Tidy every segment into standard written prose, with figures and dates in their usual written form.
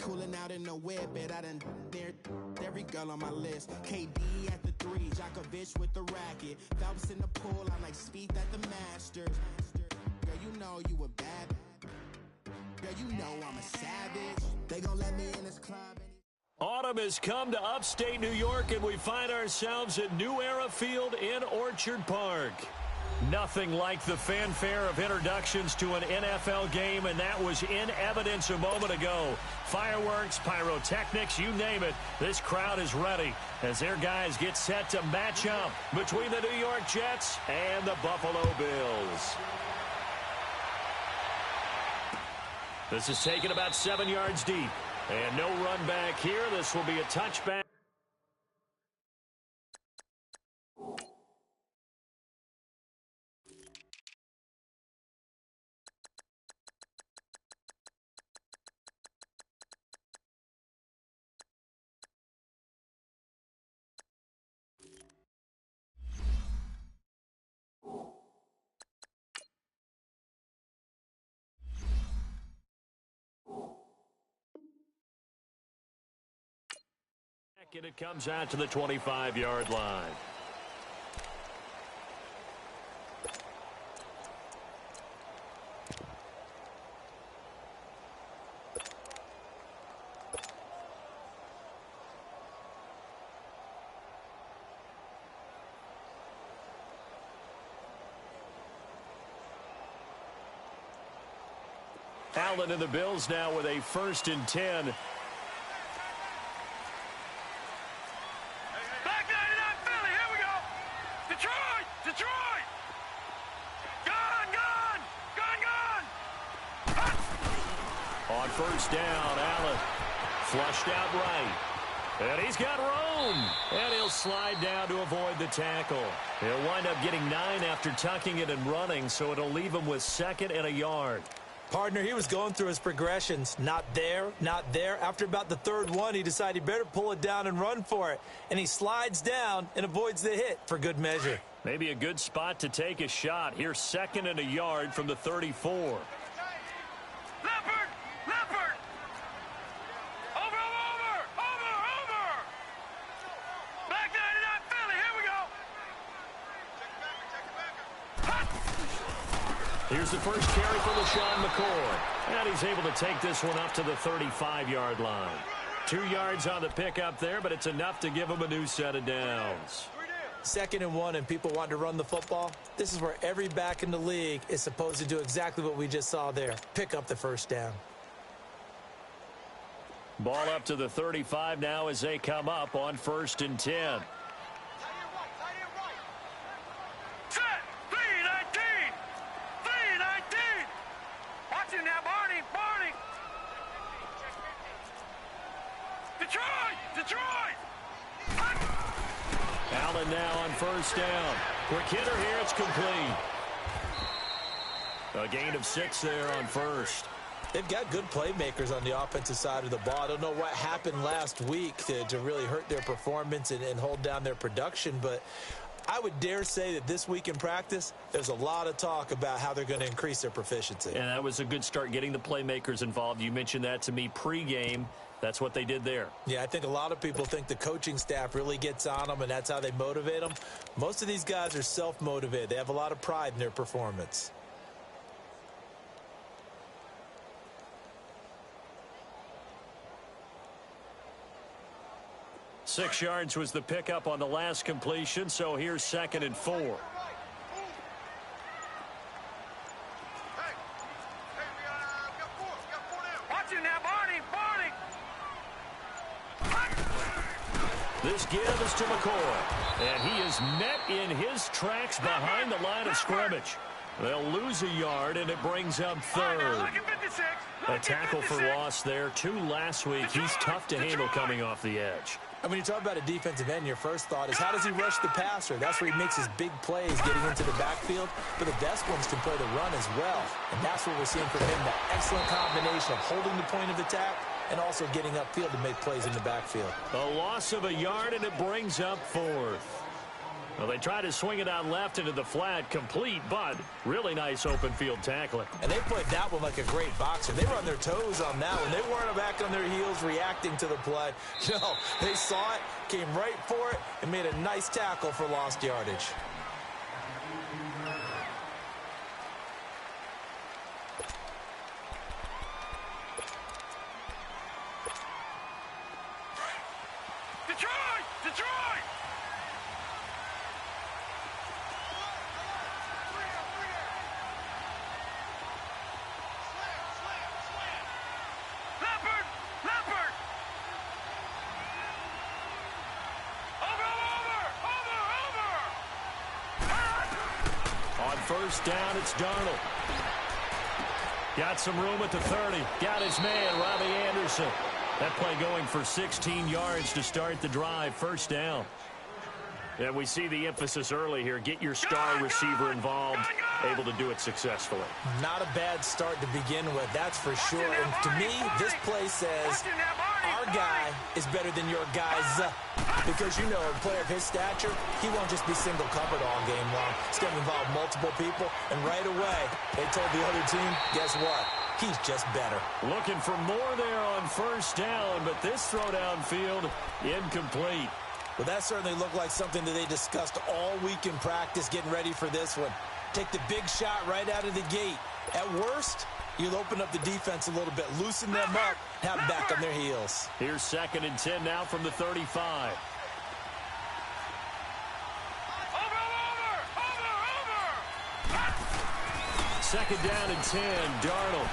Cooling out in the whip, but I done there every girl on my list. KD at the 3, Djokovic with the racket. Phelps in the pool, I like Spieth at the Masters. Girl, you know you a bad. Girl, you know I'm a savage. They gon' let me in this club. Autumn has come to upstate New York, and we find ourselves at New Era Field in Orchard Park. Nothing like the fanfare of introductions to an NFL game, and that was in evidence a moment ago. Fireworks, pyrotechnics, you name it. This crowd is ready as their guys get set to match up between the New York Jets and the Buffalo Bills. This is taken about 7 yards deep. And no run back here. This will be a touchback. And it comes out to the 25-yard line. Allen and the Bills now with a 1st and 10. On 1st down, Allen flushed out right. And he's got room. And he'll slide down to avoid the tackle. He'll wind up getting 9 after tucking it and running, so it'll leave him with 2nd and a yard. Partner, he was going through his progressions. Not there, not there. After about the 3rd one, he decided he better pull it down and run for it. And he slides down and avoids the hit for good measure. Maybe a good spot to take a shot. Here's 2nd and a yard from the 34. Here's the first carry for LaShawn McCoy. And he's able to take this one up to the 35-yard line. 2 yards on the pickup there, but it's enough to give him a new set of downs. 2nd and 1, and people want to run the football. This is where every back in the league is supposed to do exactly what we just saw there. Pick up the 1st down. Ball up to the 35 now as they come up on 1st and 10. Allen now on 1st down. Quick hitter here. It's complete. A gain of 6 there on 1st. They've got good playmakers on the offensive side of the ball. I don't know what happened last week to really hurt their performance and hold down their production, but I would dare say that this week in practice, there's a lot of talk about how they're going to increase their proficiency. And that was a good start, getting the playmakers involved. You mentioned that to me pregame. That's what they did there. Yeah, I think a lot of people think the coaching staff really gets on them, and that's how they motivate them. Most of these guys are self-motivated. They have a lot of pride in their performance. Six yards was the pickup on the last completion, so here's 2nd and 4. This give is to McCoy, and he is met in his tracks behind the line of scrimmage. They'll lose a yard, and it brings up 3rd. A tackle for loss there. 2 last week. He's tough to handle coming off the edge. And when you talk about a defensive end, your first thought is, how does he rush the passer? That's where he makes his big plays getting into the backfield. But the best ones can play the run as well. And that's what we're seeing from him, that excellent combination of holding the point of attack and also getting upfield to make plays in the backfield. A loss of a yard, and it brings up 4th. Well, they try to swing it out left into the flat, complete, but really nice open field tackling. And they played that one like a great boxer. They were on their toes on that one. They weren't back on their heels reacting to the play. No, they saw it, came right for it, and made a nice tackle for lost yardage. Detroit! Leopard! Over! On first down, it's Darnold. Got some room at the 30. Got his man, Robbie Anderson. That play going for 16 yards to start the drive. First down. And we see the emphasis early here. Get your star receiver involved. Able to do it successfully. Not a bad start to begin with, that's for sure. And to me, this play says our guy is better than your guys. Because, you know, a player of his stature, he won't just be single covered all game long. It's going to involve multiple people. And right away, they told the other team, guess what? He's just better. Looking for more there on first down, but this throw downfield, incomplete. Well, that certainly looked like something that they discussed all week in practice getting ready for this one. Take the big shot right out of the gate. At worst, you'll open up the defense a little bit, loosen them up, have them back on their heels. Here's 2nd and 10 now from the 35. Second down and 10, Darnold.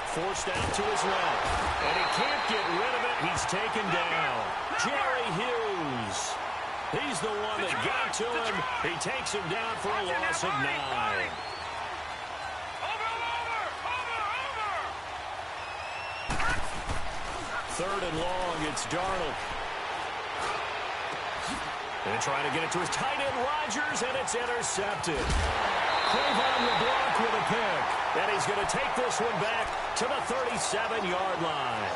Forced out to his left. And he can't get rid of it. He's taken down. Jerry Hughes. He's the one that got to him. He takes him down for a loss of 9. Third and long, it's Darnold. And trying to get it to his tight end, Rodgers, and it's intercepted. Cleveland LeBlanc with a pick. And he's going to take this one back to the 37-yard line.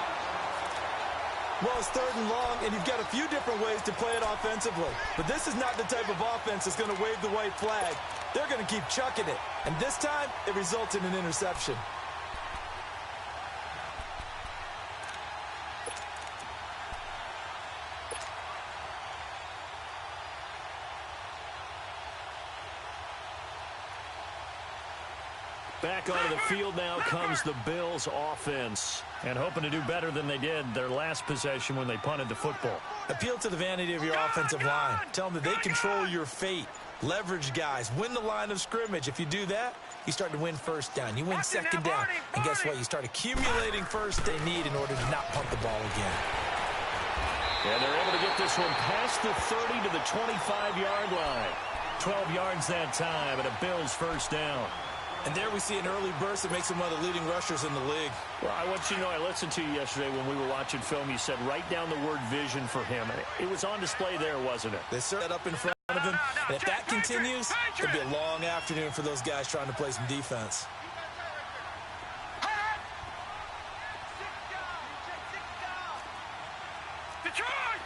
Well, it's 3rd and long, and you've got a few different ways to play it offensively. But this is not the type of offense that's going to wave the white flag. They're going to keep chucking it. And this time, it results in an interception. Back onto the field now comes the Bills offense. And hoping to do better than they did their last possession when they punted the football. Appeal to the vanity of your offensive line. Tell them that they control your fate. Leverage guys. Win the line of scrimmage. If you do that, you start to win first down. You win 2nd down. And guess what? You start accumulating first they need in order to not punt the ball again. And they're able to get this one past the 30 to the 25-yard line. 12 yards that time and a Bills first down. And there we see an early burst that makes him one of the leading rushers in the league. Well, I want you to know, I listened to you yesterday when we were watching film. You said write down the word vision for him. It was on display there, wasn't it? They set that up in front of him. And if that continues, it'll be a long afternoon for those guys trying to play some defense. Detroit!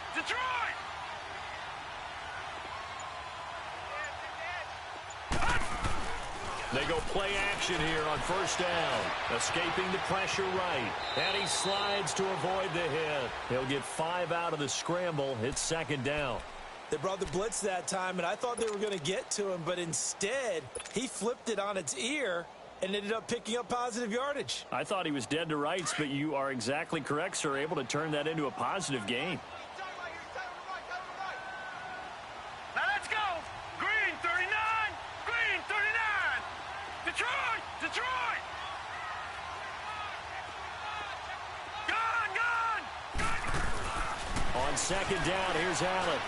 They go play action here on first down. Escaping the pressure right. And he slides to avoid the hit. He'll get 5 out of the scramble. It's 2nd down. They brought the blitz that time, and I thought they were going to get to him, but instead, he flipped it on its ear and ended up picking up positive yardage. I thought he was dead to rights, but you are exactly correct, sir. Able to turn that into a positive gain. Now let's go! Green 39! Green 39! Detroit! Gone! On 2nd down, here's Allen.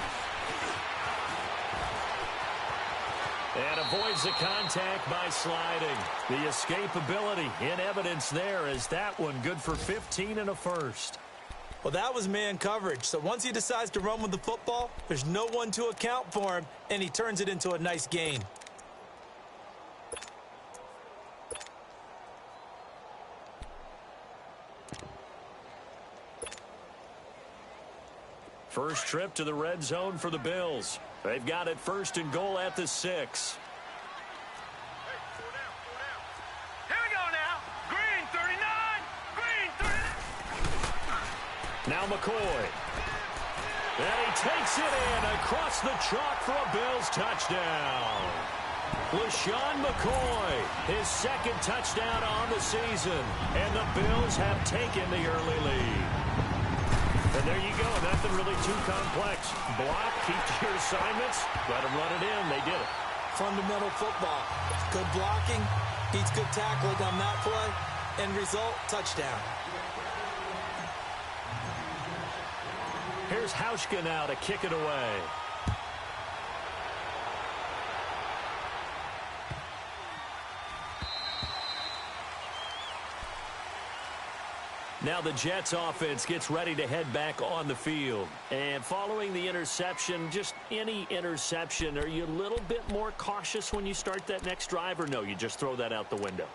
And avoids the contact by sliding. The escapability in evidence there as that one good for 15 and a first. Well, that was man coverage. So once he decides to run with the football, there's no one to account for him, and he turns it into a nice gain. First trip to the red zone for the Bills. They've got it first and goal at the 6. Here we go now. Green 39. Green 39. Now McCoy. And he takes it in across the chalk for a Bills touchdown. LaShawn McCoy, his second touchdown on the season. And the Bills have taken the early lead. And there you go. Nothing really too complex. Block, keep to your assignments, let them run it in. They did it. Fundamental football. Good blocking, beats good tackling on that play. End result, touchdown. Here's Hauschka now to kick it away. Now the Jets offense gets ready to head back on the field. And following the interception, just any interception, are you a little bit more cautious when you start that next drive, or no, you just throw that out the window?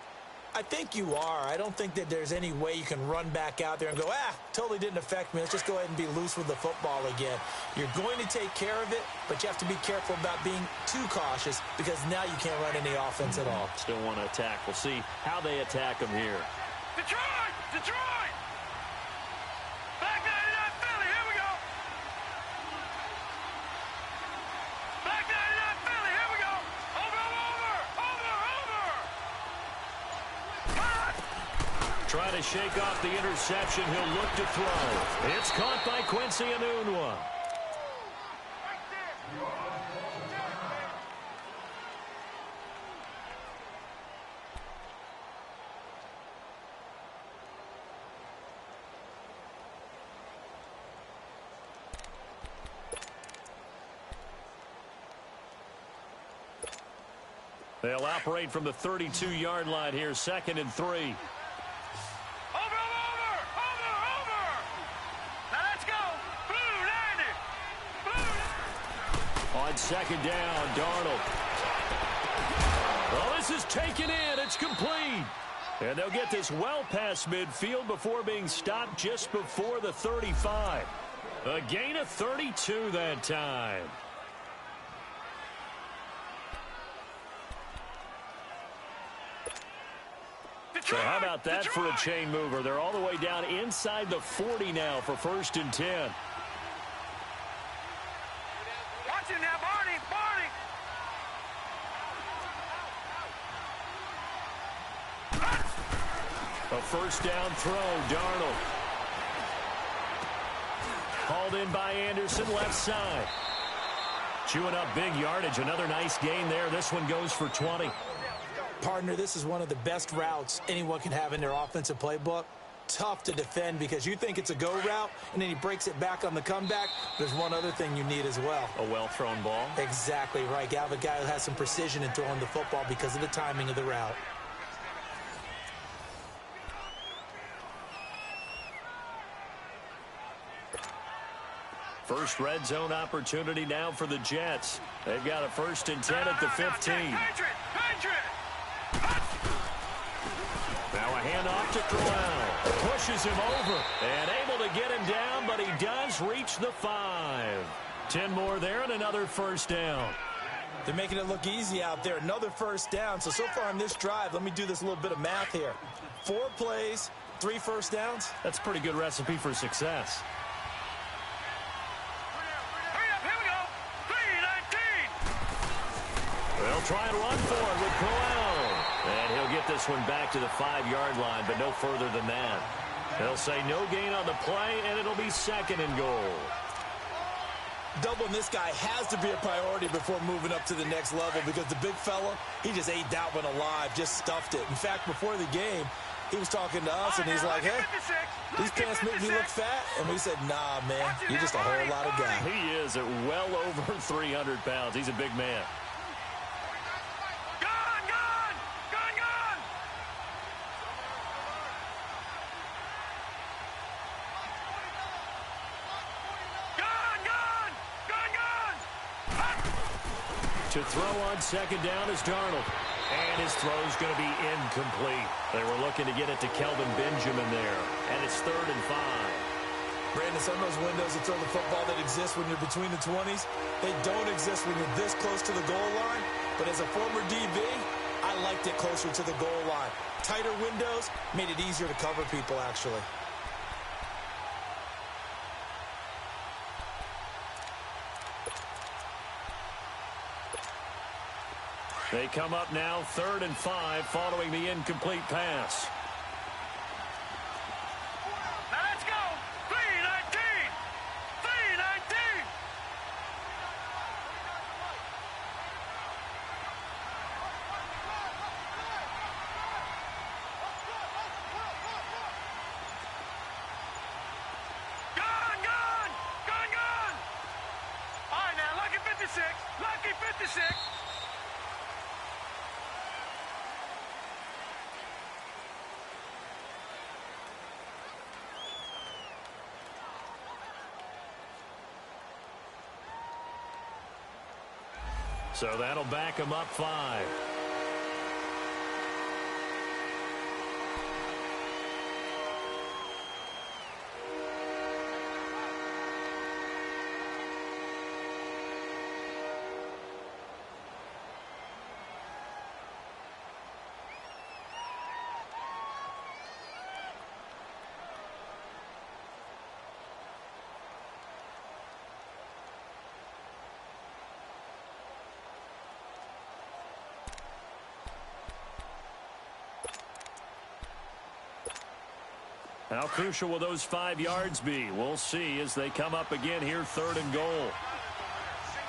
I think you are. I don't think that there's any way you can run back out there and go, totally didn't affect me. Let's just go ahead and be loose with the football again. You're going to take care of it, but you have to be careful about being too cautious because now you can't run any offense at all. Still want to attack. We'll see how they attack them here. Detroit! Detroit! Back 99 Philly, here we go! Back 99 Philly, here we go! Over! Trying to shake off the interception. He'll look to throw. It's caught by Quincy Enunwa. They'll operate from the 32-yard line here, 2nd and 3. Over! Now let's go! Blue 90! Blue! On 2nd down, Darnold. Well, this is taken in. It's complete. And they'll get this well past midfield before being stopped just before the 35. A gain of 32 that time. So how about that for a chain mover? They're all the way down inside the 40 now for 1st and 10. Watch it now, Barney! A 1st down throw, Darnold. Called in by Anderson, left side. Chewing up big yardage. Another nice gain there. This one goes for 20. Partner, this is one of the best routes anyone can have in their offensive playbook. Tough to defend because you think it's a go route, and then he breaks it back on the comeback. There's one other thing you need as well. A well-thrown ball. Exactly right. You have a guy who has some precision in throwing the football because of the timing of the route. First red zone opportunity now for the Jets. They've got a 1st and 10 at the 15. Now a handoff to Corral. Pushes him over and able to get him down, but he does reach the 5. 10 more there and another 1st down. They're making it look easy out there. Another 1st down. So far on this drive, let me do this little bit of math here. 4 plays, 3 1st downs. That's a pretty good recipe for success. They'll try and run for it with Corral. And he'll get this one back to the 5-yard line, but no further than that. They'll say no gain on the play, and it'll be 2nd and goal. Doubling this guy has to be a priority before moving up to the next level because the big fella, he just ate that one alive, just stuffed it. In fact, before the game, he was talking to us, and he's like, hey, these pants make me look fat. And we said, nah, man, you're just a whole lot of guy. He is at well over 300 pounds. He's a big man. To throw on 2nd down is Darnold. And his throw's going to be incomplete. They were looking to get it to Kelvin Benjamin there. And it's 3rd and 5. Brandon, some of those windows to throw the football that exist when you're between the 20s, they don't exist when you're this close to the goal line. But as a former DB, I liked it closer to the goal line. Tighter windows made it easier to cover people, actually. They come up now 3rd and 5 following the incomplete pass. Now let's go. 3-19. 3-19. Gone. All right, now, lucky 56. Lucky 56. So that'll back them up 5. How crucial will those 5 yards be? We'll see as they come up again here, 3rd and goal.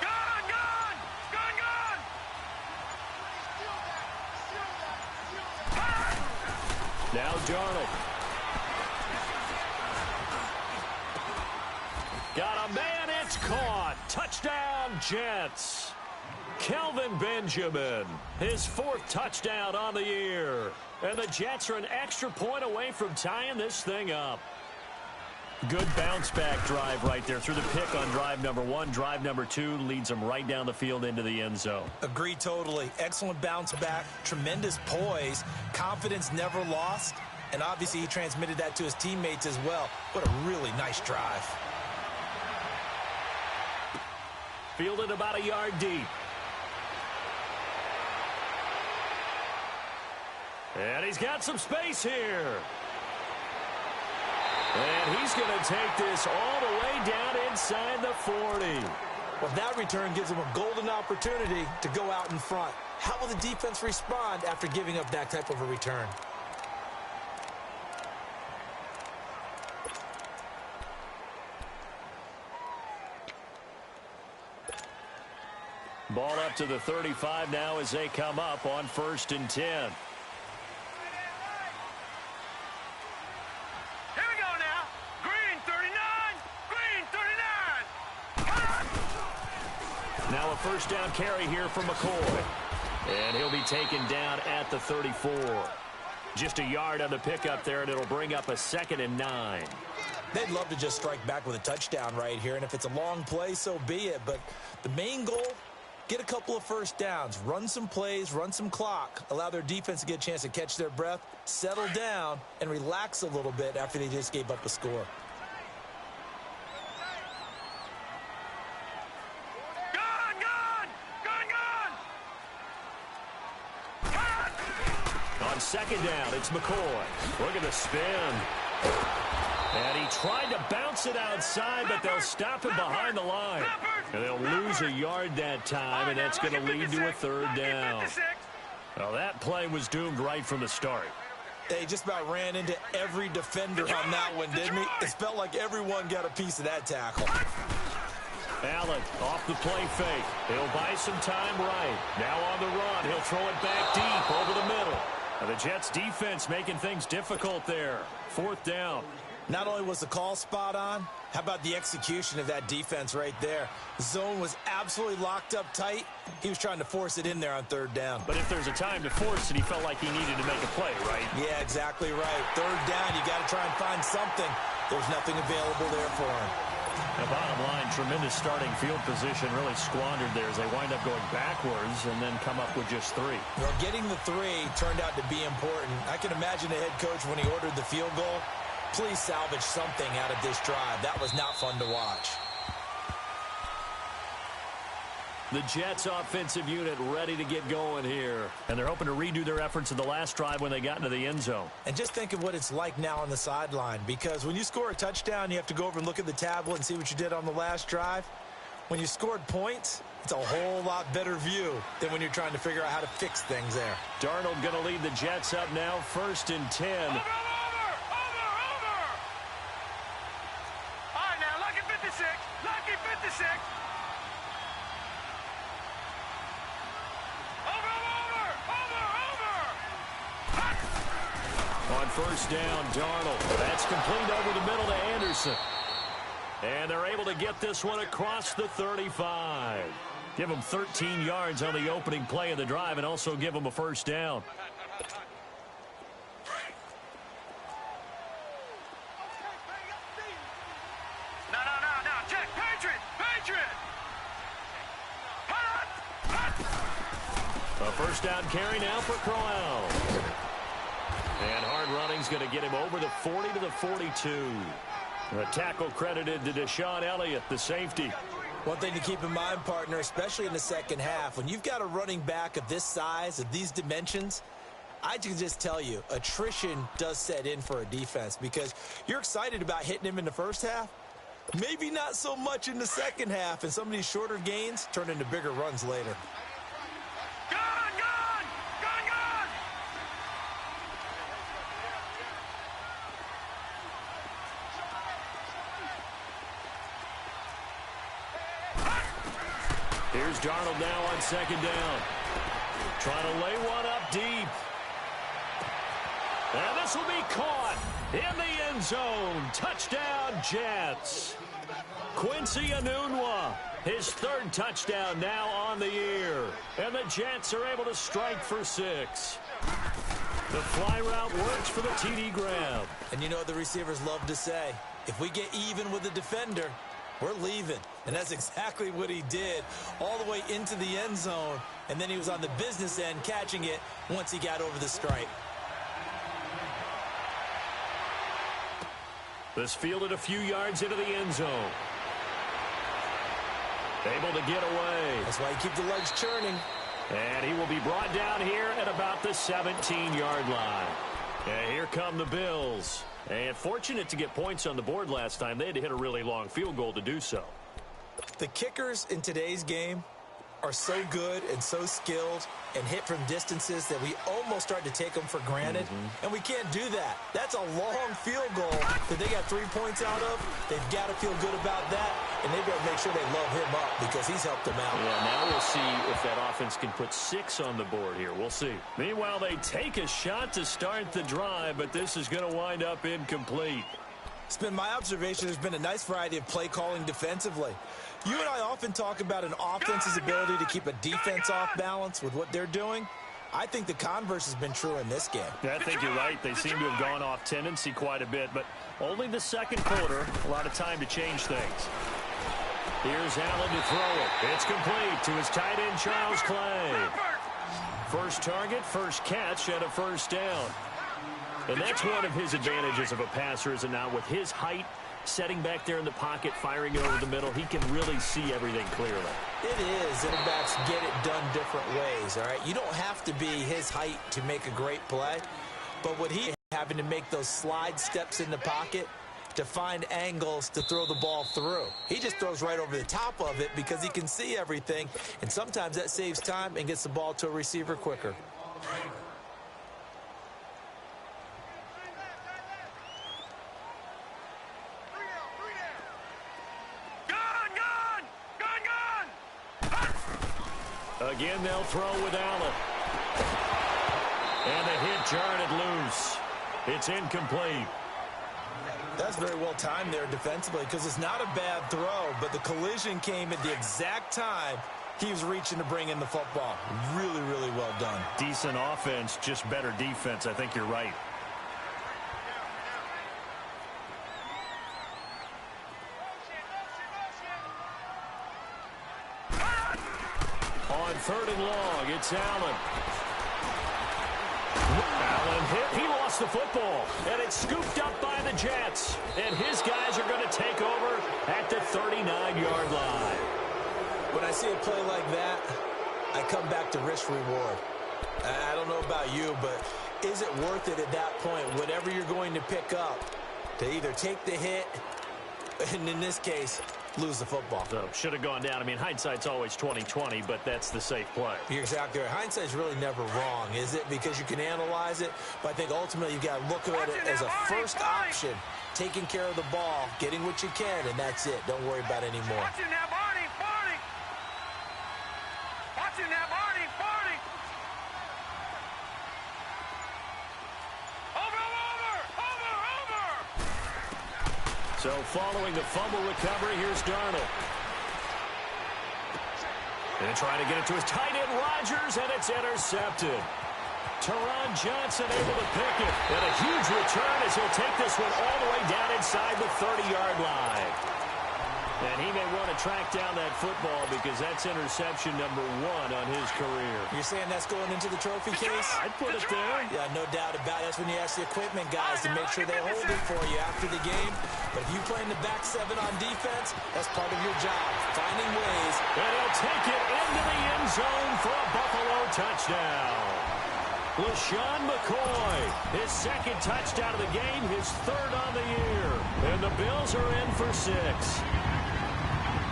Gone. Now Darnold. Got a man, it's caught. Touchdown, Jets. Kelvin Benjamin, his 4th touchdown on the year. And the Jets are an extra point away from tying this thing up. Good bounce-back drive right there through the pick on drive number 1. Drive number 2 leads them right down the field into the end zone. Agree totally. Excellent bounce back, tremendous poise, confidence never lost, and obviously he transmitted that to his teammates as well. What a really nice drive. Fielded about a yard deep. And he's got some space here. And he's going to take this all the way down inside the 40. Well, that return gives him a golden opportunity to go out in front. How will the defense respond after giving up that type of a return? Ball up to the 35 now as they come up on 1st and 10. Now a 1st down carry here from McCoy. And he'll be taken down at the 34. Just a yard on the pickup there, and it'll bring up a 2nd and 9. They'd love to just strike back with a touchdown right here, and if it's a long play, so be it. But the main goal, get a couple of 1st downs, run some plays, run some clock, allow their defense to get a chance to catch their breath, settle down, and relax a little bit after they just gave up a score. On 2nd down, it's McCoy. Look at the spin. And he tried to bounce it outside, but they'll stop him behind the line. And they'll lose a yard that time, and that's going to lead to a 3rd down. Well, that play was doomed right from the start. They just about ran into every defender on that one, didn't he? It felt like everyone got a piece of that tackle. Allen off the play fake. He'll buy some time right. Now on the run. He'll throw it back deep over the middle. Now the Jets defense making things difficult there. 4th down. Not only was the call spot on, how about the execution of that defense right there? The zone was absolutely locked up tight. He was trying to force it in there on 3rd down. But if there's a time to force it, he felt like he needed to make a play, right? Yeah, exactly right. 3rd down, you got to try and find something. There's nothing available there for him. The bottom line, tremendous starting field position, really squandered there as they wind up going backwards and then come up with just 3. Well, getting the 3 turned out to be important. I can imagine the head coach when he ordered the field goal Please salvage something out of this drive. That was not fun to watch. The Jets offensive unit ready to get going here. And they're hoping to redo their efforts in the last drive when they got into the end zone. And just think of what it's like now on the sideline, because when you score a touchdown, you have to go over and look at the tablet and see what you did on the last drive. When you scored points, it's a whole lot better view than when you're trying to figure out how to fix things there. Darnold going to lead the Jets up now, 1st and 10. Over! All right, now, lucky 56. Lucky 56. On 1st down, Darnold. That's complete over the middle to Anderson. And they're able to get this one across the 35. Give them 13 yards on the opening play of the drive and also give them a 1st down. No. Check. Patriot. A 1st down carry now for Crowell. And hard running's going to get him over the 40 to the 42. A tackle credited to Deshaun Elliott, the safety. One thing to keep in mind, partner, especially in the second half, when you've got a running back of this size, of these dimensions, I can just tell you, attrition does set in for a defense because you're excited about hitting him in the first half. Maybe not so much in the second half, and some of these shorter gains turn into bigger runs later. Gun! Here's Darnold now on 2nd down. Trying to lay one up deep. And this will be caught in the end zone. Touchdown, Jets. Quincy Enunwa, his 3rd touchdown now on the year. And the Jets are able to strike for 6. The fly route works for the TD grab. And you know what the receivers love to say? If we get even with the defender, we're leaving. And that's exactly what he did all the way into the end zone. And then he was on the business end catching it once he got over the stripe. This fielded a few yards into the end zone. Able to get away. That's why you keep the legs churning. And he will be brought down here at about the 17-yard line. And here come the Bills. And fortunate to get points on the board last time. They had to hit a really long field goal to do so. The kickers in today's game are so good and so skilled and hit from distances that we almost start to take them for granted. And we can't do that. That's a long field goal that they got 3 points out of. They've got to feel good about that, and they better make sure they love him up because he's helped them out. Yeah, now we'll see if that offense can put 6 on the board here. We'll see. Meanwhile, they take a shot to start the drive, but this is going to wind up incomplete. It's been my observation there's been a nice variety of play calling defensively. You and I often talk about an offense's ability to keep a defense off balance with what they're doing. I think the converse has been true in this game. Yeah, I think you're right. They seem to have gone off tendency quite a bit, but only the second quarter, a lot of time to change things. Here's Allen to throw it. It's complete to his tight end, Charles Clay. First target, first catch, and a 1st down. And that's one of his advantages of a passer, is it not? With his height, setting back there in the pocket, firing it over the middle, he can really see everything clearly. It is, and backs get it done different ways, all right? You don't have to be his height to make a great play, but what he having to make those slide steps in the pocket to find angles to throw the ball through. He just throws right over the top of it because he can see everything, and sometimes that saves time and gets the ball to a receiver quicker. Again, they'll throw with Allen. And the hit jarred it loose. It's incomplete. That's very well timed there defensively because it's not a bad throw, but the collision came at the exact time he was reaching to bring in the football. Really, really well done. Decent offense, just better defense. I think you're right. On 3rd and long, it's Allen. Allen hit. He lost gets the football, and it's scooped up by the Jets. And his guys are going to take over at the 39-yard line. When I see a play like that, I come back to risk-reward. I don't know about you, but is it worth it at that point, whatever you're going to pick up, to either take the hit, and in this case, lose the football? So, should have gone down. I mean, hindsight's always 20/20, but that's the safe play. You're exactly right. Hindsight's really never wrong, is it? Because you can analyze it, but I think ultimately you've got to look at it as a first option, taking care of the ball, getting what you can, and that's it. Don't worry about it anymore. Watch it now, Barney, Barney. Watch it now, Barney, Barney. Over. So following the fumble recovery, here's Darnold. And trying to get it to his tight end, Rodgers, and it's intercepted. Teron Johnson able to pick it. And a huge return as he'll take this one all the way down inside the 30-yard line. And he may want to track down that football because that's interception number 1 on his career. You're saying that's going into the trophy case? I'd put it there. Yeah, no doubt about it. That's when you ask the equipment guys to make sure they hold it for you after the game. But if you play in the back 7 on defense, that's part of your job, finding ways. And he'll take it into the end zone for a Buffalo touchdown. LaShawn McCoy, his second touchdown of the game, his 3rd on the year. And the Bills are in for 6.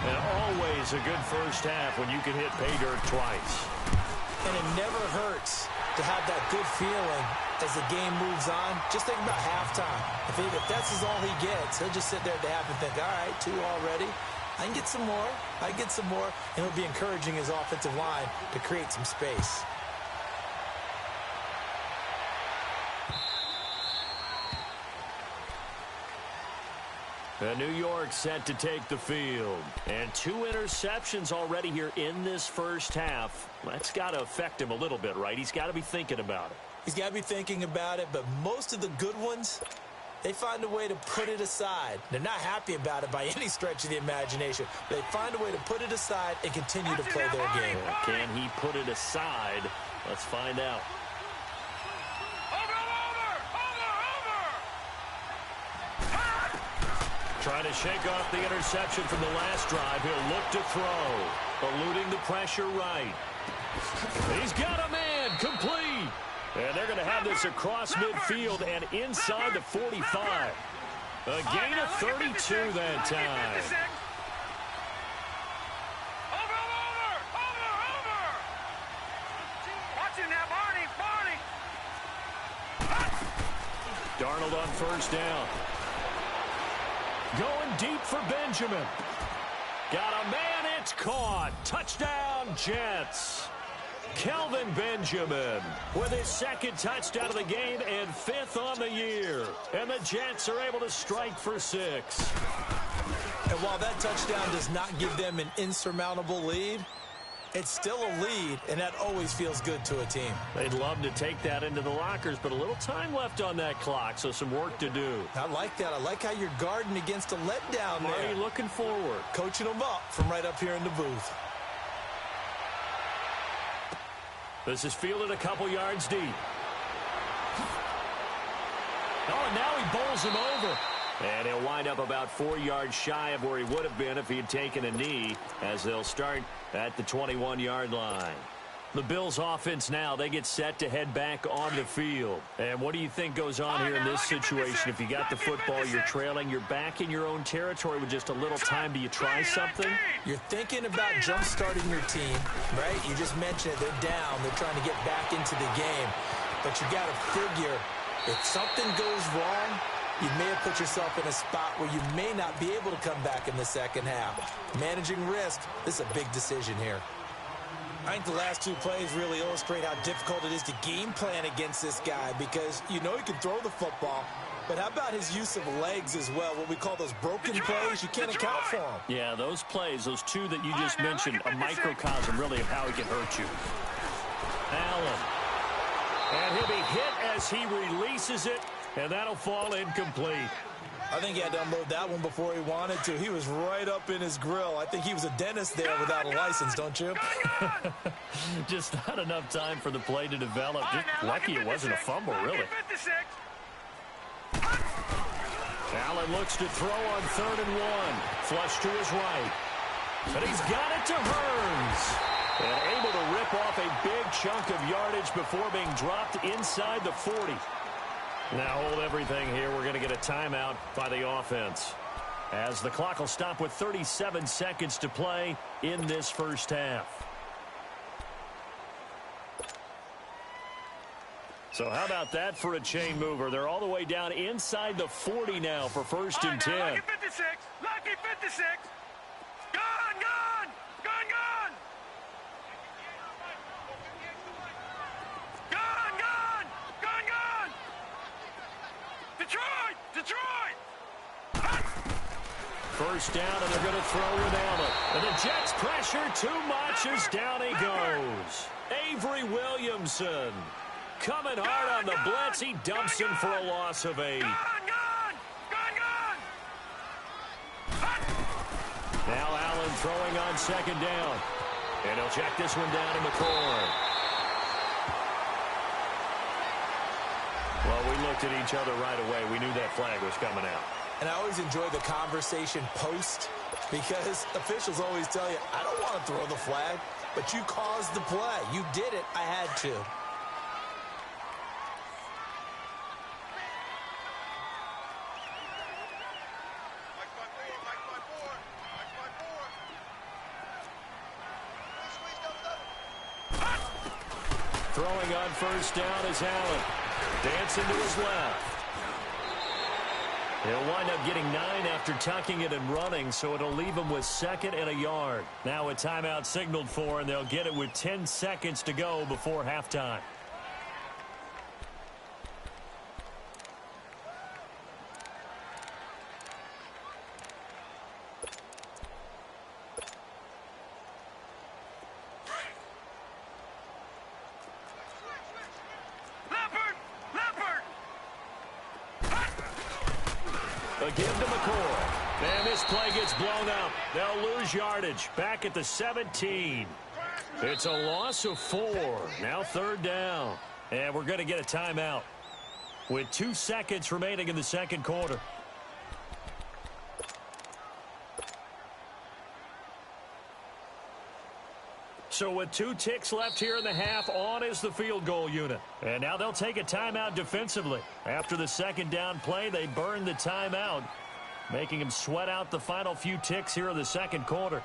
And always a good first half when you can hit pay dirt twice. And it never hurts to have that good feeling as the game moves on. Just think about halftime. If that's all he gets, he'll just sit there at the half and think, all right, 2 already. I can get some more. I can get some more. And he'll be encouraging his offensive line to create some space. And New York set to take the field. And 2 interceptions already here in this first half. That's got to affect him a little bit, right? He's got to be thinking about it. He's got to be thinking about it, but most of the good ones, they find a way to put it aside. They're not happy about it by any stretch of the imagination. They find a way to put it aside and continue to play their game. Can he put it aside? Let's find out. Trying to shake off the interception from the last drive. He'll look to throw. Eluding the pressure right. He's got a man. Complete. And they're going to have this across midfield and inside the 45. A gain of 32 that time. Watch it now, Barney. Darnold on first down. Going deep for Benjamin. Got a man, it's caught. Touchdown, Jets. Kelvin Benjamin with his 2nd touchdown of the game and 5th on the year. And the Jets are able to strike for 6. And while that touchdown does not give them an insurmountable lead, it's still a lead, and that always feels good to a team. They'd love to take that into the lockers, but a little time left on that clock, so some work to do. I like that. I like how you're guarding against a letdown there. Marty looking forward. Coaching them up from right up here in the booth. This is fielded a couple yards deep. Oh, and now he bowls him over. And he'll wind up about 4 yards shy of where he would have been if he had taken a knee, as they'll start at the 21-yard line. The Bills offense now, they get set to head back on the field. And what do you think goes on here in this situation? If you got the football, you're trailing, you're back in your own territory with just a little time. Do you try something? You're thinking about jump-starting your team, right? You just mentioned it. They're down. They're trying to get back into the game. But you got to figure, if something goes wrong, you may have put yourself in a spot where you may not be able to come back in the second half. Managing risk, this is a big decision here. I think the last 2 plays really illustrate how difficult it is to game plan against this guy because you know he can throw the football, but how about his use of legs as well, what we call those broken plays? You can't account for them. Yeah, those plays, those 2 that you just mentioned, a microcosm really of how he can hurt you. Allen. And he'll be hit as he releases it. And that'll fall incomplete. I think he had to unload that one before he wanted to. He was right up in his grill. I think he was a dentist there without a license, don't you? Just not enough time for the play to develop. Just lucky it wasn't a fumble, really. Allen looks to throw on 3rd and 1. Flush to his right. And he's got it to Hearns. And able to rip off a big chunk of yardage before being dropped inside the 40. Now hold everything here. We're going to get a timeout by the offense, as the clock will stop with 37 seconds to play in this first half. So how about that for a chain mover? They're all the way down inside the 40 now for 1st and 10. Lucky 56. Lucky 56. Gone, gone. Gone, gone. Gone, gone. Gone, gone. Detroit. Detroit. First down, and they're going to throw with Allen. And the Jets pressure too much as down he goes. Avery Williamson coming hard on the blitz. He dumps him for a loss of 8. Now Allen throwing on 2nd down. And he'll check this one down in the corner. Well, we looked at each other right away. We knew that flag was coming out. And I always enjoy the conversation post, because officials always tell you, I don't want to throw the flag, but you caused the play. You did it. I had to. Throwing on 1st down is Allen. Dancing to his left. He'll wind up getting 9 after tucking it and running, so it'll leave him with 2nd and a yard. Now a timeout signaled for, and they'll get it with 10 seconds to go before halftime. A give to McCoy. And this play gets blown up. They'll lose yardage. Back at the 17. It's a loss of 4. Now 3rd down. And we're going to get a timeout with 2 seconds remaining in the 2nd quarter. So with 2 ticks left here in the half, on is the field goal unit. And now they'll take a timeout defensively. After the 2nd down play, they burn the timeout, making them sweat out the final few ticks here in the 2nd quarter.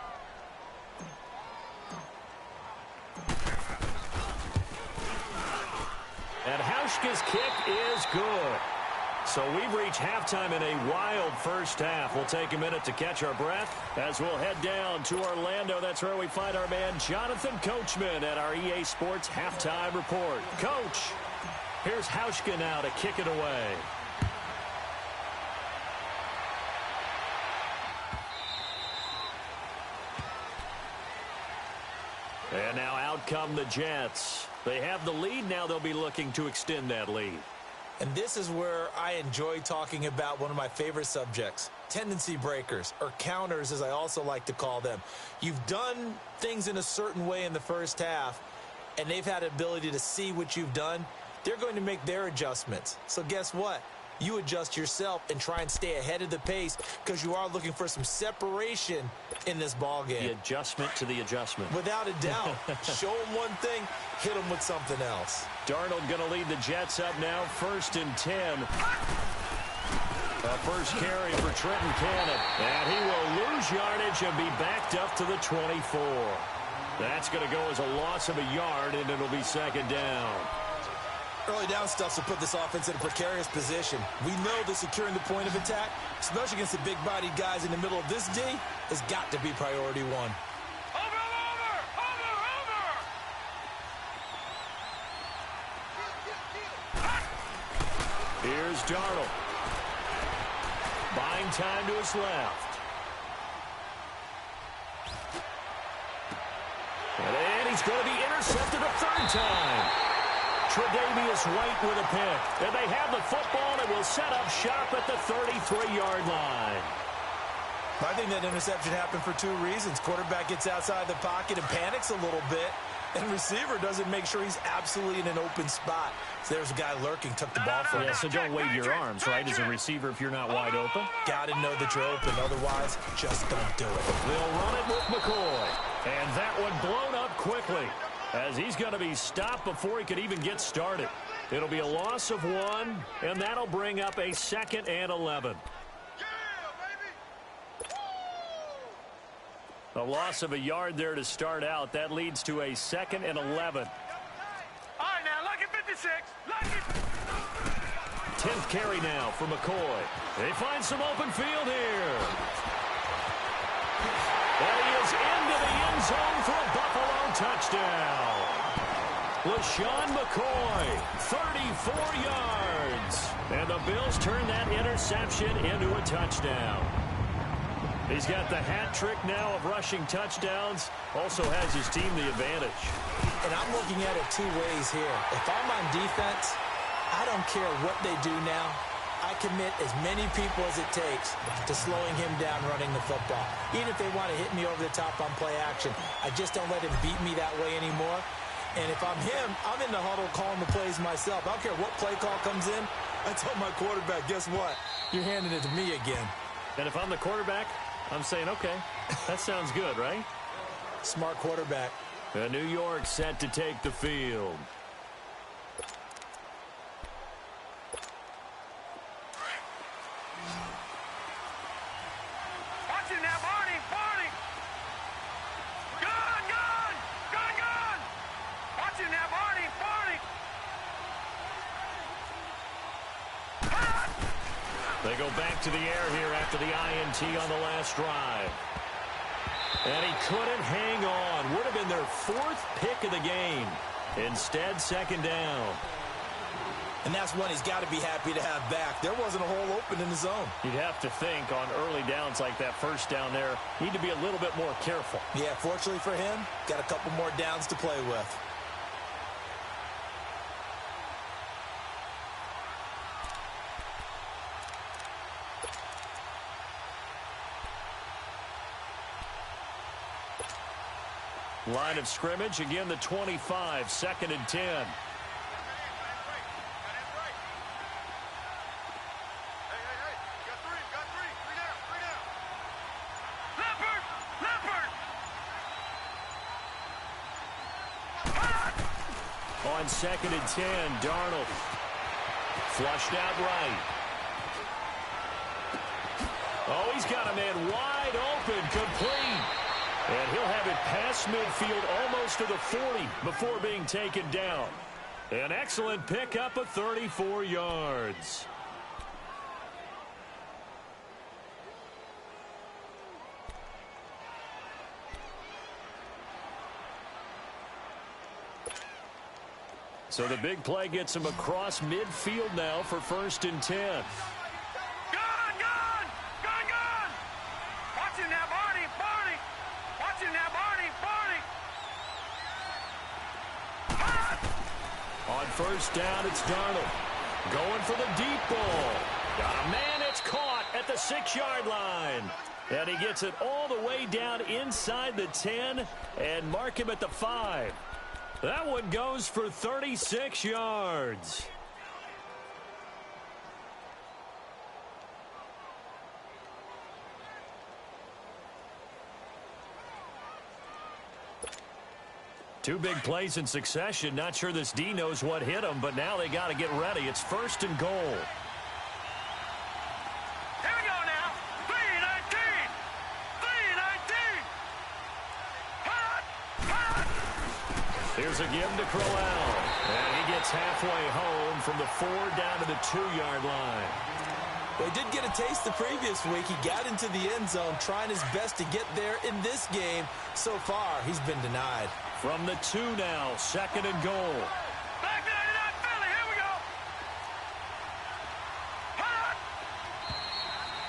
And Hauschka's kick is good. So we've reached halftime in a wild first half. We'll take a minute to catch our breath as we'll head down to Orlando. That's where we find our man Jonathan Coachman at our EA Sports Halftime Report. Coach, here's Hauschka now to kick it away. And now out come the Jets. They have the lead now. They'll be looking to extend that lead. And this is where I enjoy talking about one of my favorite subjects, tendency breakers, or counters as I also like to call them. You've done things in a certain way in the first half, and they've had the ability to see what you've done. They're going to make their adjustments. So guess what? You adjust yourself and try and stay ahead of the pace, because you are looking for some separation in this ball game. The adjustment to the adjustment. Without a doubt. Show them one thing, hit them with something else. Darnold going to lead the Jets up now, 1st and 10. First carry for Trenton Cannon. And he will lose yardage and be backed up to the 24. That's going to go as a loss of a yard, and it'll be 2nd down. Early down stuff will put this offense in a precarious position. We know that securing the point of attack, especially against the big-bodied guys in the middle of this D, has got to be priority 1. Over! Here's Darnold. Buying time to his left. And he's going to be intercepted a 3rd time. Tre'Davious White with a pick. And they have the football and will set up shop at the 33-yard line. I think that interception happened for 2 reasons. Quarterback gets outside the pocket and panics a little bit, and receiver doesn't make sure he's absolutely in an open spot. There's a guy lurking, took the ball from him. Yeah, so don't wave your arms, right, as a receiver if you're not wide open. Got to know that you're open. Otherwise, just don't do it. They'll run it with McCoy. And that one blown up quickly as he's going to be stopped before he could even get started. It'll be a loss of 1, and that'll bring up a 2nd and 11. A loss of a yard there to start out. That leads to a 2nd and 11. All right, now, lucky 56. Lucky. 10th carry now for McCoy. They find some open field here. And he is into the end zone for a Buffalo touchdown. LaShawn McCoy, 34 yards. And the Bills turn that interception into a touchdown. He's got the hat trick now of rushing touchdowns. Also has his team the advantage. And I'm looking at it 2 ways here. If I'm on defense, I don't care what they do now. I commit as many people as it takes to slowing him down running the football. Even if they want to hit me over the top on play action, I just don't let him beat me that way anymore. And if I'm him, I'm in the huddle calling the plays myself. I don't care what play call comes in. I tell my quarterback, guess what? You're handing it to me again. And if I'm the quarterback, I'm saying, okay, that sounds good, right? Smart quarterback. New York set to take the field. Watch it now, Barney. Barney. Gun, gun. Gun, gun. Watch it now, Barney. Barney. They go back to the air here after the INT on the last drive. And he couldn't hang on. Would have been their 4th pick of the game. Instead, 2nd down. And that's one he's got to be happy to have back. There wasn't a hole open in the zone. You'd have to think on early downs like that first down there, need to be a little bit more careful. Yeah, fortunately for him, got a couple more downs to play with. Line of scrimmage, again the 25, 2nd and 10. On 2nd and 10, Darnold. Flushed out right. Oh, he's got a man wide open, complete. And he'll have it past midfield almost to the 40 before being taken down. An excellent pickup of 34 yards. So the big play gets him across midfield now for 1st and 10. Gun, gun. Gun, gun. Watch it now, Barney. Barney. Watch it now, Barney. Barney. On 1st down, it's Darnold. Going for the deep ball. Got a man, it's caught at the 6-yard line. And he gets it all the way down inside the 10 and mark him at the 5. That one goes for 36 yards. Two big plays in succession. Not sure this D knows what hit him, but now they got to get ready. It's 1st and goal. Here we go now. 3-19. 3-19. Here's a give to Crowell. And he gets halfway home from the 4 down to the 2-yard line. Well, he did get a taste the previous week. He got into the end zone trying his best to get there in this game. So far, he's been denied. From the 2 now, 2nd and goal. Back 99 Philly. Here we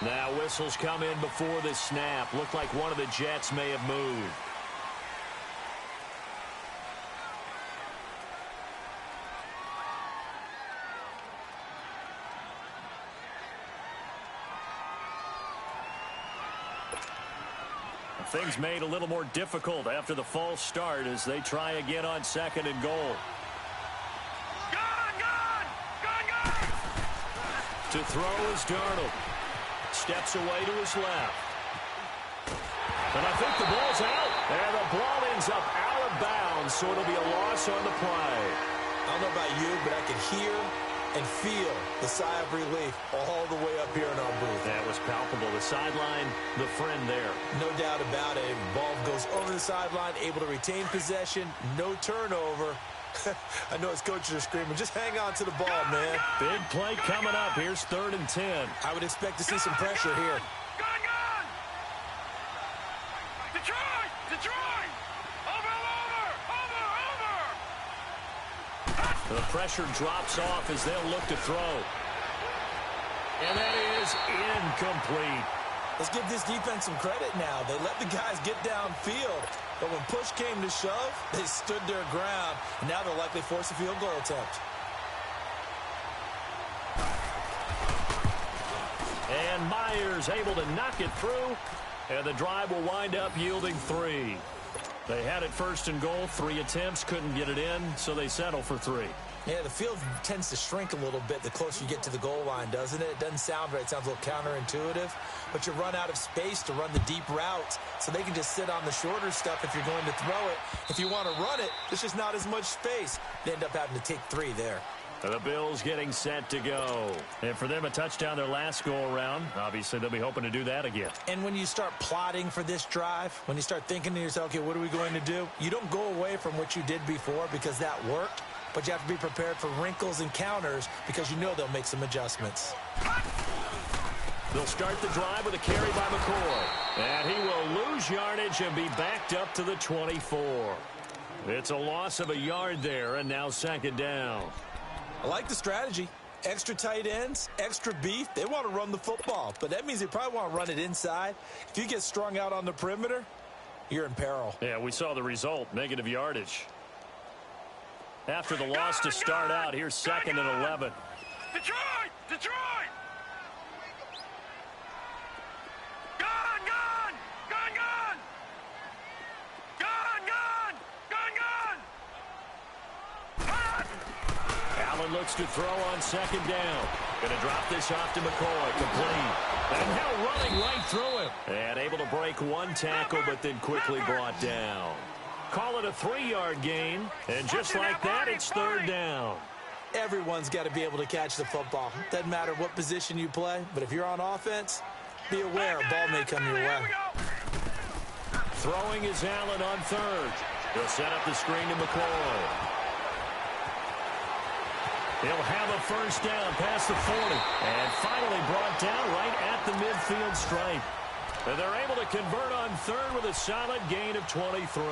go. Now whistles come in before the snap. Looked like one of the Jets may have moved. Things made a little more difficult after the false start as they try again on 2nd and goal. Gun, gun. To throw is Darnold. Steps away to his left. And I think the ball's out. And the ball ends up out of bounds, so it'll be a loss on the play. I don't know about you, but I could hear and feel the sigh of relief all the way up here in our booth. That was palpable. The sideline, the friend there. No doubt about it. Ball goes over the sideline, able to retain possession, no turnover. I know his coaches are screaming, just hang on to the ball, man. Big play coming up. Here's 3rd and 10. I would expect to see some pressure here. Gone! Detroit! Over! The pressure drops off as they'll look to throw. And that is incomplete. Let's give this defense some credit now. They let the guys get downfield. But when push came to shove, they stood their ground. And now they'll likely force a field goal attempt. And Myers able to knock it through. And the drive will wind up yielding 3. They had it 1st and goal. 3 attempts, couldn't get it in, so they settle for 3. Yeah, the field tends to shrink a little bit the closer you get to the goal line, doesn't it? It doesn't sound right. It sounds a little counterintuitive. But you run out of space to run the deep routes, so they can just sit on the shorter stuff if you're going to throw it. If you want to run it, there's just not as much space. They end up having to take 3 there. The Bills getting set to go. And for them, a touchdown their last go-around. Obviously, they'll be hoping to do that again. And when you start plotting for this drive, when you start thinking to yourself, okay, what are we going to do? You don't go away from what you did before because that worked. But you have to be prepared for wrinkles and counters because you know they'll make some adjustments. They'll start the drive with a carry by McCoy. And he will lose yardage and be backed up to the 24. It's a loss of a yard there, and now 2nd down. I like the strategy. Extra tight ends, extra beef. They want to run the football, but that means they probably want to run it inside. If you get strung out on the perimeter, you're in peril. Yeah, we saw the result, negative yardage. After the loss to start out, here's 2nd and 11. Detroit! Allen looks to throw on 2nd down. Going to drop this off to McCoy. Complete. And now running right through him. And able to break 1 tackle, but then quickly brought down. Call it a 3-yard gain. And just like that, it's 3rd down. Everyone's got to be able to catch the football. Doesn't matter what position you play, but if you're on offense, be aware a ball may come your way. Throwing is Allen on 3rd. They'll set up the screen to McCoy. He'll have a 1st down past the 40. And finally brought down right at the midfield stripe. And they're able to convert on 3rd with a solid gain of 23.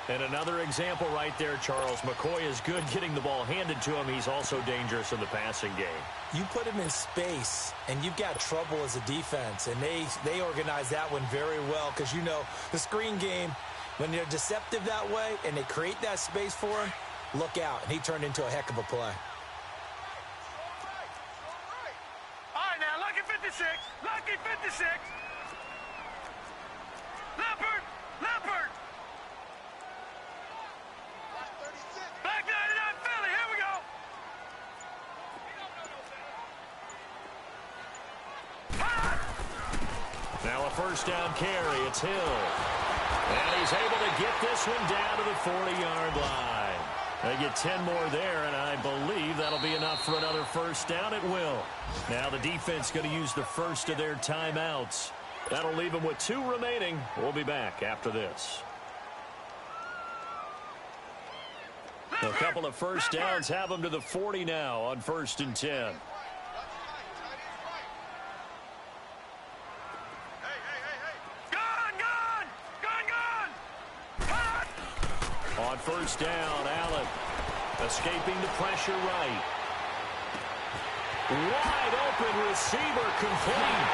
And another example right there, Charles. McCoy is good getting the ball handed to him. He's also dangerous in the passing game. You put him in space, and you've got trouble as a defense. And they organize that one very well because, you know, the screen game, when they're deceptive that way and they create that space for him, look out. And he turned into a heck of a play. All right, now, lucky 56. Lucky 56. Leopard. Black 99 Philly. Here we go. Now a 1st down carry. It's Hill. And he's able to get this one down to the 40-yard line. They get 10 more there, and I believe that'll be enough for another 1st down. It will. Now the defense going to use the first of their timeouts. That'll leave them with 2 remaining. We'll be back after this. A couple of 1st downs have them to the 40 now on 1st and 10. On 1st down, Allen escaping the pressure right. Wide open receiver complete.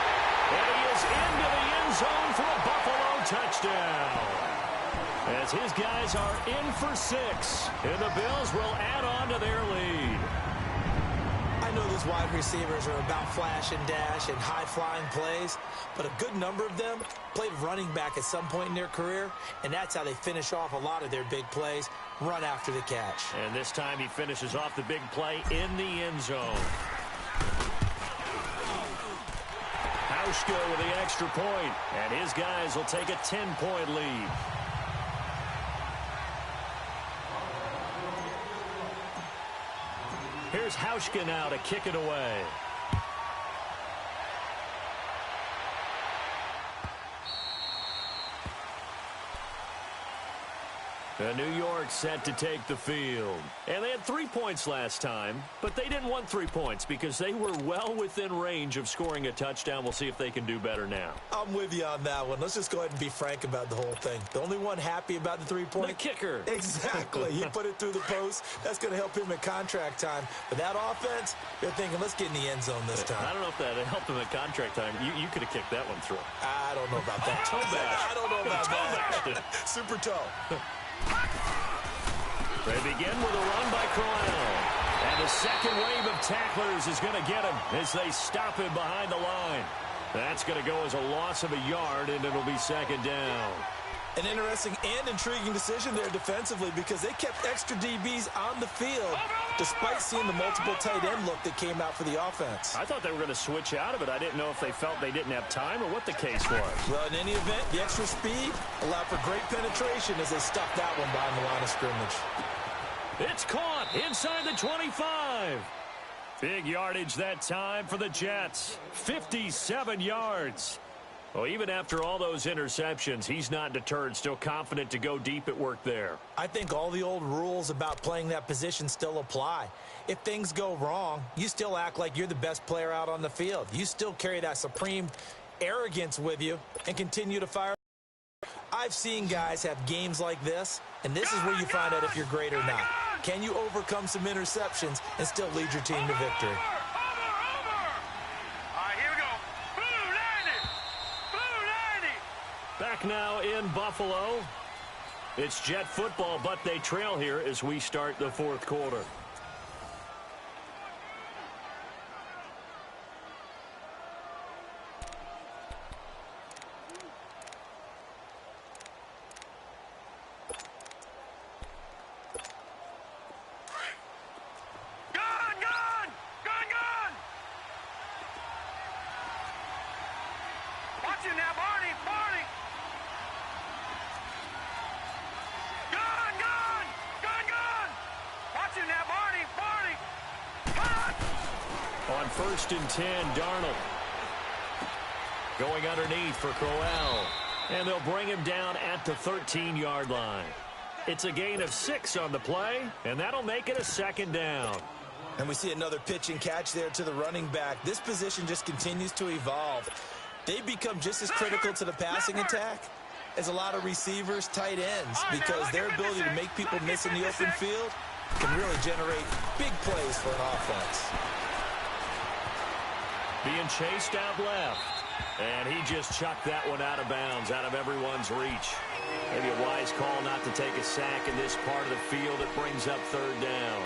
And he is into the end zone for a Buffalo touchdown. As his guys are in for 6. And the Bills will add on to their lead. I know those wide receivers are about flash and dash and high-flying plays, but a good number of them played running back at some point in their career, and that's how they finish off a lot of their big plays, run after the catch. And this time he finishes off the big play in the end zone. Hauschka with the extra point, and his guys will take a 10-point lead. Here's Hauschka now to kick it away. New York set to take the field. And they had 3 points last time, but they didn't want 3 points because they were well within range of scoring a touchdown. We'll see if they can do better now. I'm with you on that one. Let's just go ahead and be frank about the whole thing. The only one happy about the 3-point. The kicker. Exactly. He put it through the post. That's going to help him at contract time. But that offense, they're thinking, let's get in the end zone this time. I don't know if that helped him at contract time. You could have kicked that one through. I don't know about that. Toe bash. I don't know about that. Super toe. They begin with a run by Crowell. And the second wave of tacklers is going to get him as they stop him behind the line. That's going to go as a loss of a yard, and it'll be second down. An interesting and intriguing decision there defensively because they kept extra DBs on the field despite seeing the multiple tight end look that came out for the offense. I thought they were going to switch out of it. I didn't know if they felt they didn't have time or what the case was. Well, in any event, the extra speed allowed for great penetration as they stuffed that one behind the line of scrimmage. It's caught inside the 25. Big yardage that time for the Jets. 57 yards. Well, even after all those interceptions, he's not deterred, still confident to go deep at work there. I think all the old rules about playing that position still apply. If things go wrong, you still act like you're the best player out on the field. You still carry that supreme arrogance with you and continue to fire. I've seen guys have games like this, and this is where you find out if you're great or not. Can you overcome some interceptions and still lead your team to victory? Back now in Buffalo. It's Jet football, but they trail here as we start the fourth quarter. On 1st and 10, Darnold. Going underneath for Crowell. And they'll bring him down at the 13-yard line. It's a gain of 6 on the play, and that'll make it a second down. And we see another pitch and catch there to the running back. This position just continues to evolve. They become just as critical to the passing attack as a lot of receivers, tight ends, because their ability to make people miss in the open field can really generate big plays for an offense. Being chased out left. And he just chucked that one out of bounds, out of everyone's reach. Maybe a wise call not to take a sack in this part of the field. It brings up third down.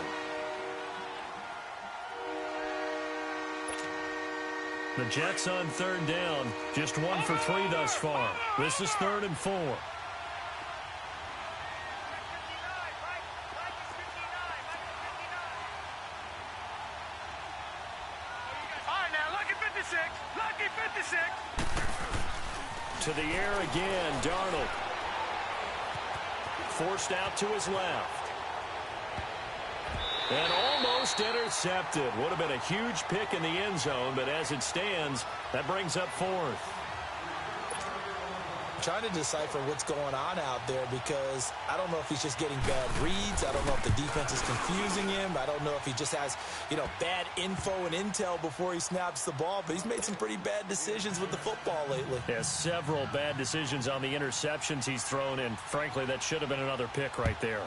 The Jets on third down, just 1 for 3 thus far. This is 3rd and 4. All right, now, lucky 56. Lucky 56. To the air again, Darnold. Forced out to his left. And almost intercepted. Would have been a huge pick in the end zone, but as it stands, that brings up 4th. Trying to decipher what's going on out there because I don't know if he's just getting bad reads. I don't know if the defense is confusing him. I don't know if he just has, bad info and intel before he snaps the ball. But he's made some pretty bad decisions with the football lately. Yeah, several bad decisions on the interceptions he's thrown, and frankly, that should have been another pick right there.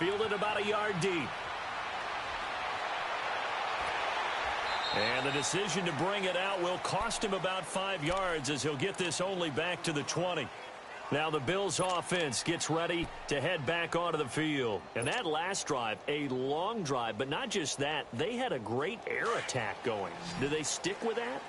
Fielded about a yard deep. And the decision to bring it out will cost him about 5 yards as he'll get this only back to the 20. Now the Bills offense gets ready to head back onto the field. And that last drive, a long drive, but not just that. They had a great air attack going. Do they stick with that?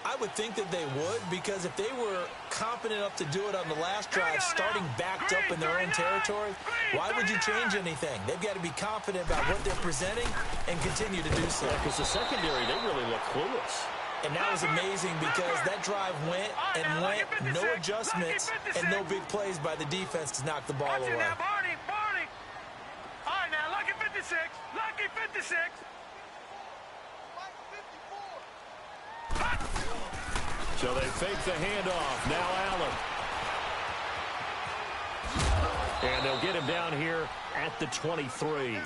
I would think that they would, because if they were confident enough to do it on the last drive, starting backed up in their own territory, why would you change anything? They've got to be confident about what they're presenting and continue to do so. Because the secondary, they really look clueless. And that was amazing because that drive went and went, no adjustments and no big plays by the defense to knock the ball away. Barney. All right, now, lucky 56. Lucky 56. So they fake the handoff. Now Allen. And they'll get him down here at the 23.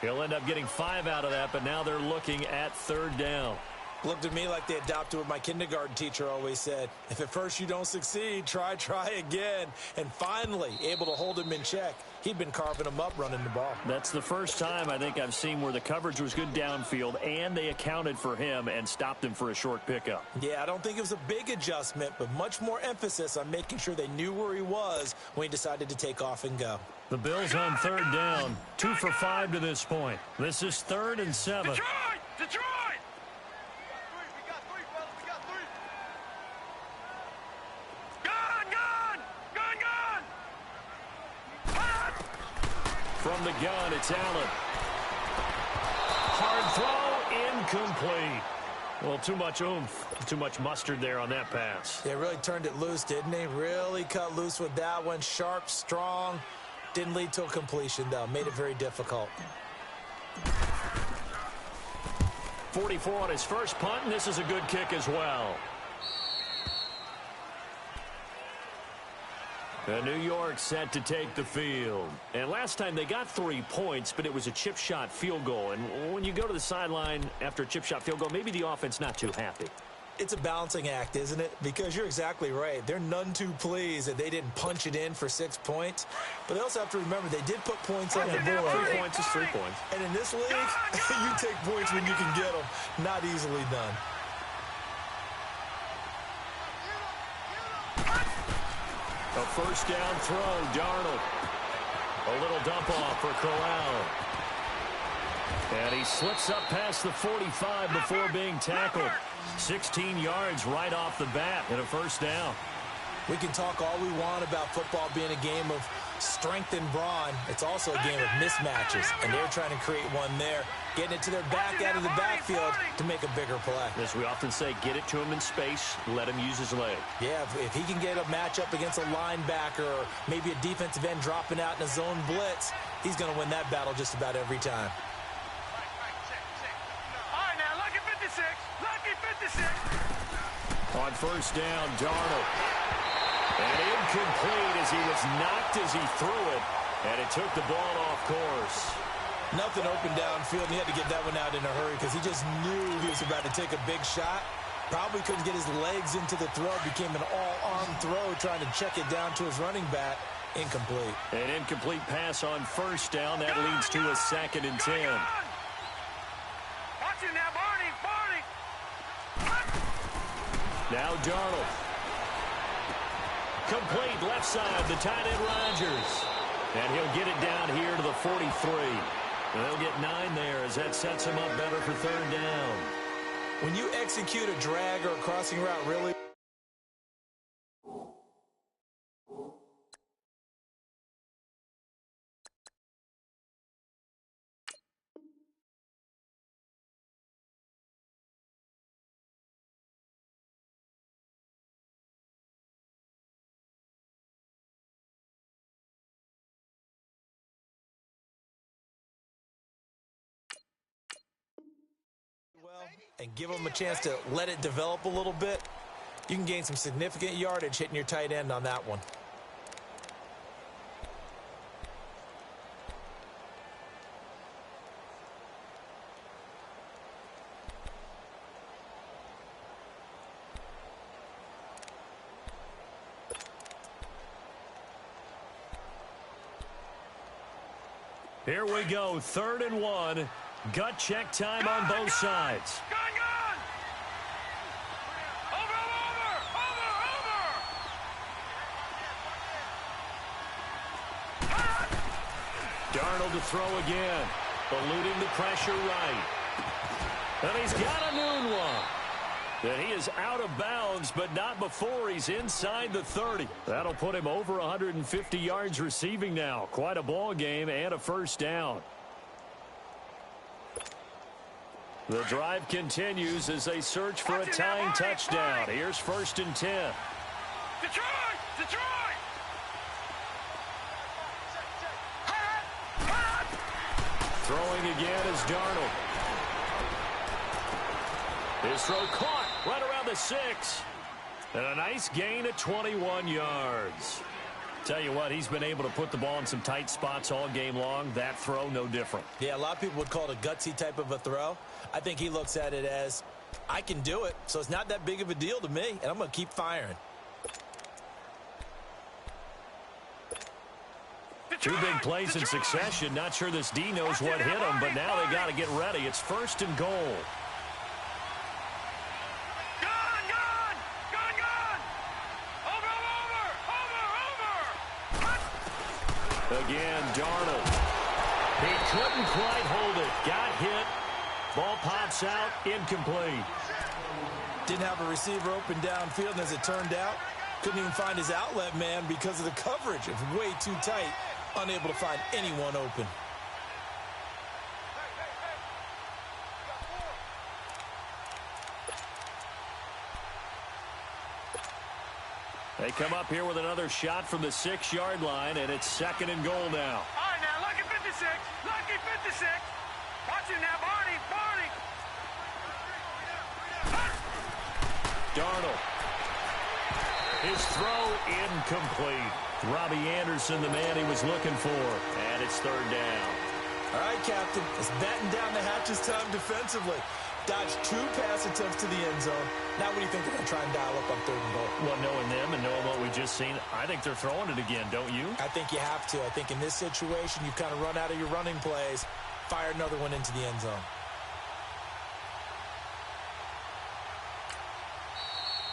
He'll end up getting 5 out of that, but now they're looking at 3rd down. Looked to me like they adopted what my kindergarten teacher always said. If at first you don't succeed, try again. And finally, able to hold him in check. He'd been carving them up running the ball. That's the first time I think I've seen where the coverage was good downfield and they accounted for him and stopped him for a short pickup. Yeah, I don't think it was a big adjustment, but much more emphasis on making sure they knew where he was when he decided to take off and go. The Bills on 3rd down, 2 for 5 to this point. This is 3rd and 7. Detroit! From the gun, it's Allen. Hard throw, incomplete. Well, too much oomph, too much mustard there on that pass. They really turned it loose, didn't they? Really cut loose with that one. Sharp, strong. Didn't lead to a completion, though. Made it very difficult. 44 on his first punt, and this is a good kick as well. New York set to take the field. And last time they got 3 points, but it was a chip shot field goal. And when you go to the sideline after a chip shot field goal, maybe the offense not too happy. It's a balancing act, isn't it? Because you're exactly right. They're none too pleased that they didn't punch it in for 6 points. But they also have to remember they did put points on the board. 3 points is 3 points. And in this league, you take points when you can get them. Not easily done. A first down throw, Darnold. A little dump off for Corral. And he slips up past the 45 before being tackled. 16 yards right off the bat and a first down. We can talk all we want about football being a game of strength and brawn. It's also a game of mismatches, and they're trying to create one there, getting it to their back out of the backfield to make a bigger play. As we often say, get it to him in space, let him use his leg. Yeah, if he can get a matchup against a linebacker or maybe a defensive end dropping out in a zone blitz, he's going to win that battle just about every time. All right, now, lucky 56. Lucky 56. On first down, Darnold. And incomplete as he was knocked as he threw it. And it took the ball off course. Nothing open downfield. He had to get that one out in a hurry because he just knew he was about to take a big shot. Probably couldn't get his legs into the throw. Became an all-arm throw trying to check it down to his running back. Incomplete. An incomplete pass on first down. That leads to a 2nd and 10. Watch it now, Barney. Now Darnold. Complete left side, the tight end Rodgers. And he'll get it down here to the 43. And they'll get 9 there as that sets him up better for 3rd down. When you execute a drag or a crossing route really and give them a chance to let it develop a little bit, you can gain some significant yardage hitting your tight end on that one. Here we go, 3rd and 1. Gut check time on both sides. Gun! Over! Darnold to throw again. Eluding the pressure right. And he's got a noon one. And he is out of bounds, but not before he's inside the 30. That'll put him over 150 yards receiving now. Quite a ball game and a first down. The drive continues as they search for a tying touchdown. Here's 1st and 10. Detroit! Detroit! Throwing again is Darnold. His throw caught right around the 6. And a nice gain of 21 yards. Tell you what, he's been able to put the ball in some tight spots all game long. That throw, no different. Yeah, a lot of people would call it a gutsy type of a throw. I think he looks at it as, I can do it, so it's not that big of a deal to me, and I'm going to keep firing. Two big plays in succession. Not sure this D knows what hit him, but now they got to get ready. It's 1st and goal. Again, Darnold. He couldn't quite hold it. Got hit. Ball pops out. Incomplete. Didn't have a receiver open downfield, and as it turned out, couldn't even find his outlet man because of the coverage. It was way too tight. Unable to find anyone open. They come up here with another shot from the 6-yard line, and it's 2nd and goal now. All right, now, lucky 56. Lucky 56. Watch it now, Barney. Barney. Darnold. His throw incomplete. Robbie Anderson, the man he was looking for. And it's 3rd down. All right, Captain. It's batten down the hatches time defensively. Dodged 2 pass attempts to the end zone. Now what do you think they're going to try and dial up on 3rd and goal? Well, knowing them and knowing what we just seen, I think they're throwing it again, don't you? I think you have to. I think in this situation, you kind of run out of your running plays, fire another one into the end zone.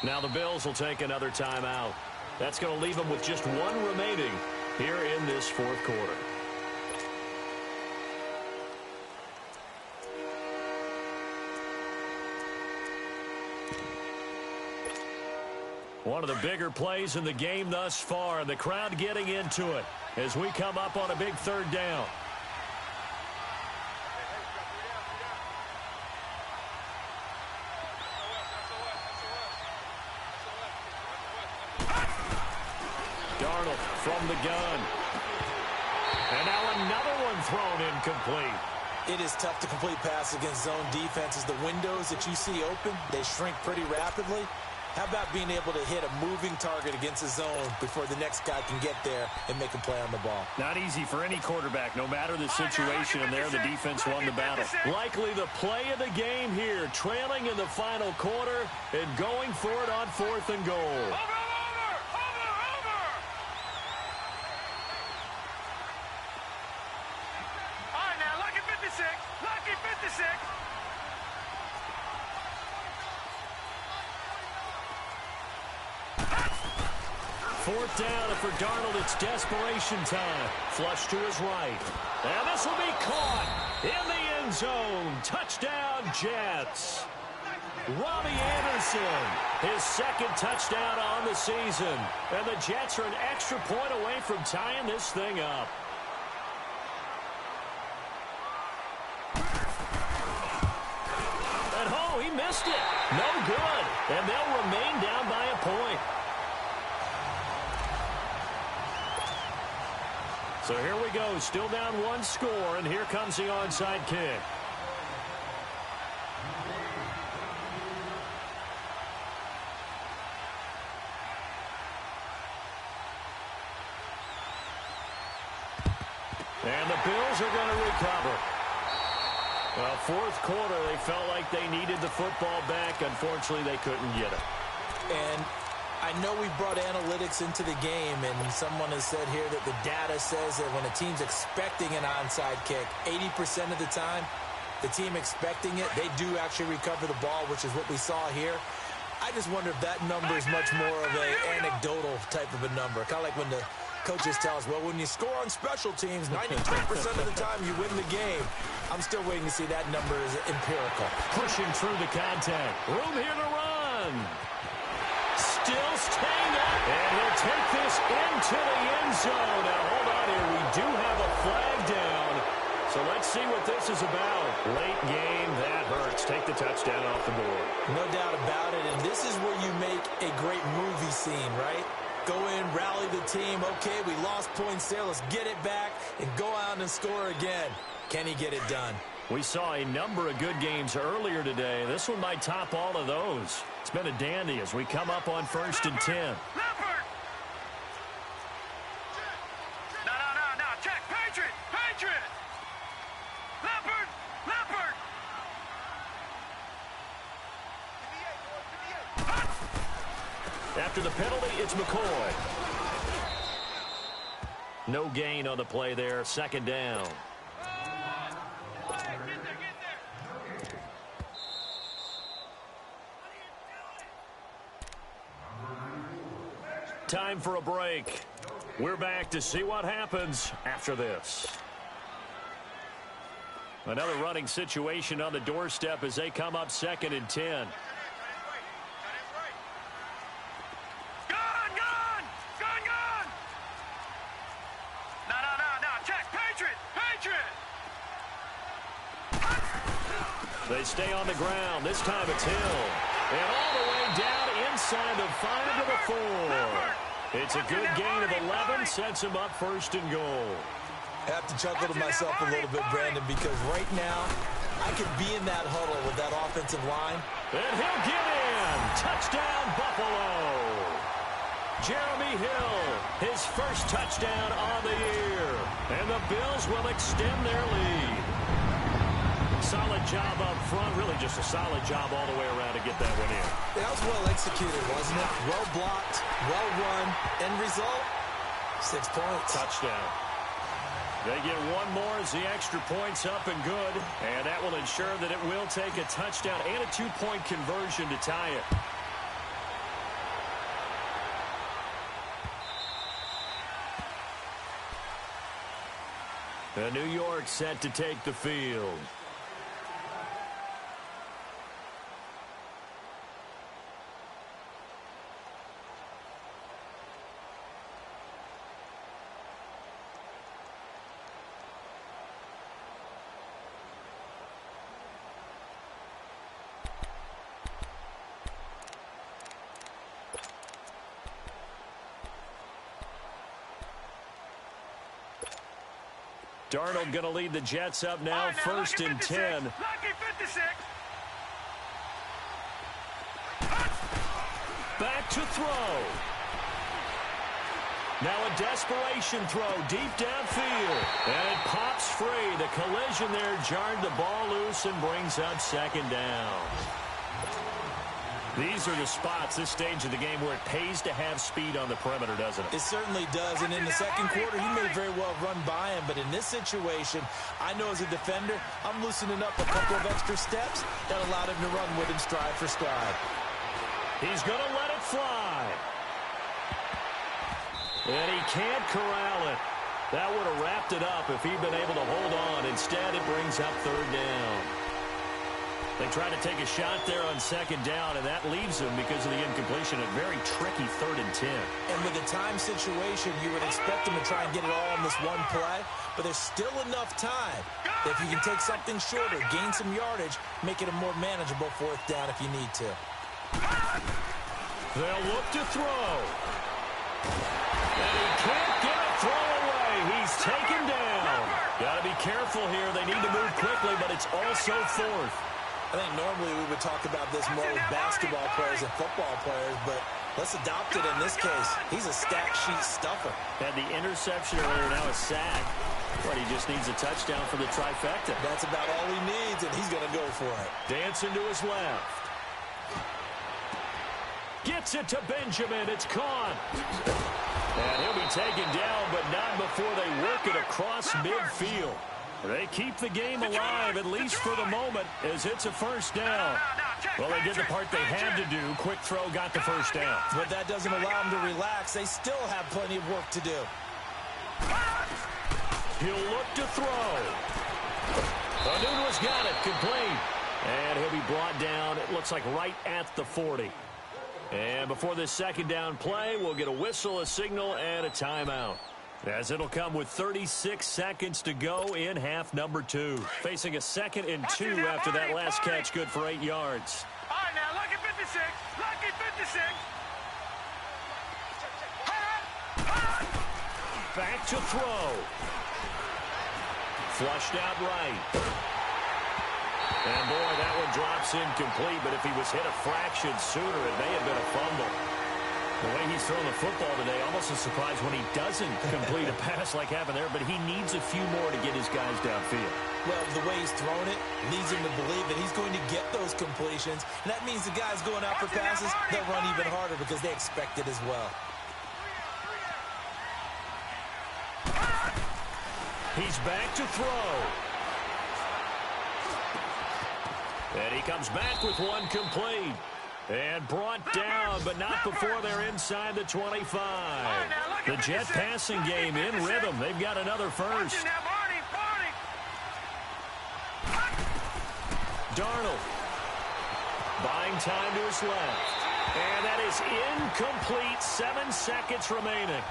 Now the Bills will take another timeout. That's going to leave them with just 1 remaining here in this 4th quarter. One of the bigger plays in the game thus far, and the crowd getting into it as we come up on a big 3rd down. Darnold from the gun. And now another one thrown incomplete. It is tough to complete passes against zone defenses. The windows that you see open, they shrink pretty rapidly. How about being able to hit a moving target against a zone before the next guy can get there and make a play on the ball? Not easy for any quarterback, no matter the situation, and there the defense won the battle. Likely the play of the game here, trailing in the final quarter and going for it on 4th and goal. Over! All right, now, lucky 56. Lucky 56. 4th down, and for Darnold, it's desperation time. Flush to his right. And this will be caught in the end zone. Touchdown, Jets. Robbie Anderson, his 2nd touchdown on the season. And the Jets are an extra point away from tying this thing up. And oh, he missed it. No good. And they'll remain down by a point. So here we go, still down 1 score, and here comes the onside kick. And the Bills are going to recover. Well, 4th quarter, they felt like they needed the football back. Unfortunately, they couldn't get it. And I know we brought analytics into the game, and someone has said here that the data says that when a team's expecting an onside kick, 80% of the time, the team expecting it, they do actually recover the ball, which is what we saw here. I just wonder if that number is much more of an anecdotal type of a number. Kind of like when the coaches tell us, well, when you score on special teams, 93% of the time you win the game. I'm still waiting to see that number is empirical. Pushing through the contact. Room here to run. again. Still staying up. And he'll take this into the end zone. Now, hold on here. We do have a flag down. So let's see what this is about. Late game, that hurts. Take the touchdown off the board. No doubt about it. And this is where you make a great movie scene, right? Go in, rally the team. Okay, we lost points there. Let's get it back and go out and score again. Can he get it done? We saw a number of good games earlier today. This one might top all of those. It's been a dandy as we come up on 1st and 10. No. Check. Patriot. Leopard. After the penalty, it's McCoy. No gain on the play there. 2nd down. Time for a break. We're back to see what happens after this. Another running situation on the doorstep as they come up 2nd and 10. They stay on the ground. This time it's Hill. And all the way down inside the 5 to the 4. It's a good gain of 11. Sets him up 1st and goal. I have to chuckle to myself a little bit, Brandon, because right now I could be in that huddle with that offensive line. And he'll get in. Touchdown, Buffalo. Jeremy Hill, his first touchdown on the year. And the Bills will extend their lead. Solid job up front. Really just a solid job all the way around to get that one in. That was well executed, wasn't it? Well blocked, well run. End result, 6 points. Touchdown. They get one more as the extra point's up and good. And that will ensure that it will take a touchdown and a 2-point conversion to tie it. New York set to take the field. Darnold going to lead the Jets up now, 1st and 10. Back to throw. Now a desperation throw deep downfield. And it pops free. The collision there jarred the ball loose and brings up 2nd down. These are the spots, this stage of the game, where it pays to have speed on the perimeter, doesn't it? It certainly does, and in the second quarter, he may very well run by him, but in this situation, I know as a defender, I'm loosening up a couple of extra steps that allowed him to run with him stride for stride. He's going to let it fly. And he can't corral it. That would have wrapped it up if he'd been able to hold on. Instead, it brings up 3rd down. They try to take a shot there on 2nd down, and that leaves them, because of the incompletion, a very tricky 3rd and 10. And with a time situation, you would expect them to try and get it all in this one play, but there's still enough time that if you can take something shorter, gain some yardage, make it a more manageable 4th down if you need to. They'll look to throw. And he can't get a throw away. He's taken down. Got to be careful here. They need to move quickly, but it's also 4th. I think normally we would talk about this more with basketball players and football players, but let's adopt it in this case. He's a stat sheet stuffer. Had the interception earlier, now a sack. But he just needs a touchdown for the trifecta. That's about all he needs, and he's going to go for it. Dancing to his left. Gets it to Benjamin. It's caught. And he'll be taken down, but not before they work it across midfield. They keep the game alive, at least for the moment, as it's a 1st down. Well, they did the part they had to do. Quick throw got the 1st down. But that doesn't allow them to relax. They still have plenty of work to do. He'll look to throw. Anunu's got it, complete. And he'll be brought down, it looks like right at the 40. And before this second down play, we'll get a whistle, a signal, and a timeout, as it'll come with 36 seconds to go in half number 2. Facing a 2nd and 2 after that last catch, good for 8 yards. All right, now, lucky 56. Lucky 56. Back to throw. Flushed out right. And, boy, that one drops incomplete, but if he was hit a fraction sooner, it may have been a fumble. The way he's throwing the football today, almost a surprise when he doesn't complete a pass like happened there, but he needs a few more to get his guys downfield. Well, the way he's thrown it leads him to believe that he's going to get those completions, and that means the guys going out for passes, they'll run even harder because they expect it as well. He's back to throw. And he comes back with one complete. And brought down, but not before they're inside the 25. The Jet passing game in rhythm. They've got another first. Darnold buying time to his left. And that is incomplete. 7 seconds remaining.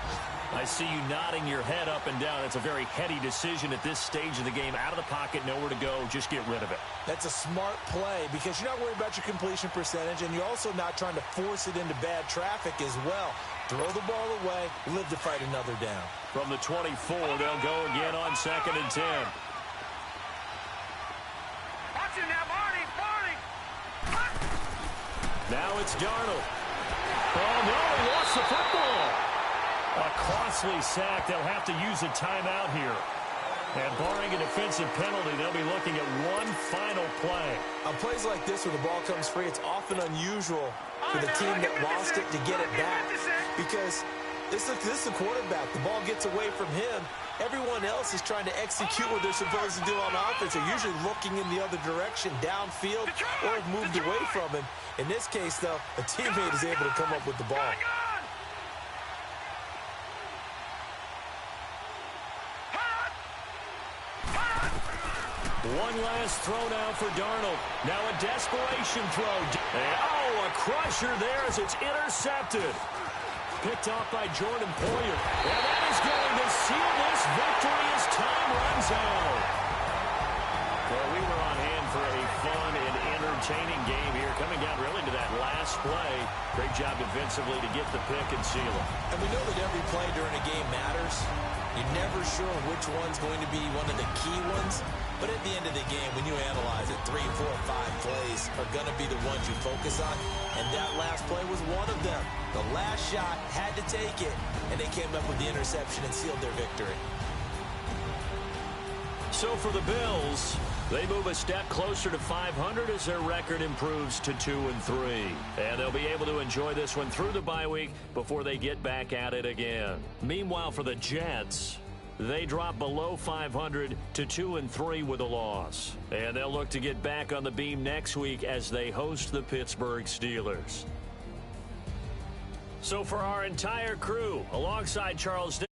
I see you nodding your head up and down. It's a very heady decision at this stage of the game. Out of the pocket, nowhere to go. Just get rid of it. That's a smart play because you're not worried about your completion percentage, and you're also not trying to force it into bad traffic as well. Throw the ball away, live to fight another down. From the 24, they'll go again on 2nd and 10. Watch it now, Barney. Now it's Darnold. Oh, no, he lost the football. A costly sack. They'll have to use a timeout here. And barring a defensive penalty, they'll be looking at one final play. On plays like this where the ball comes free, it's often unusual for the team that lost it to get it back. Because this is the quarterback. The ball gets away from him. Everyone else is trying to execute what they're supposed to do on offense. They're usually looking in the other direction, downfield, or have moved away from him. In this case, though, a teammate is able to come up with the ball. One last throw now for Darnold. Now a desperation throw. Oh, a crusher there as it's intercepted. Picked off by Jordan Poyer. And that is going to seal this victory as time runs out. Well, we were on hand for a fun and entertaining game here. Coming down really to that last play. Great job defensively to get the pick and seal it. And we know that every play during a game matters. You're never sure which one's going to be one of the key ones. But at the end of the game, when you analyze it, 3, 4, 5 plays are going to be the ones you focus on. And that last play was one of them. The last shot had to take it, and they came up with the interception and sealed their victory. So for the Bills, they move a step closer to 500 as their record improves to 2-3. And they'll be able to enjoy this one through the bye week before they get back at it again. Meanwhile, for the Jets, they drop below 500 to 2-3 with a loss. And they'll look to get back on the beam next week as they host the Pittsburgh Steelers. So for our entire crew, alongside Charles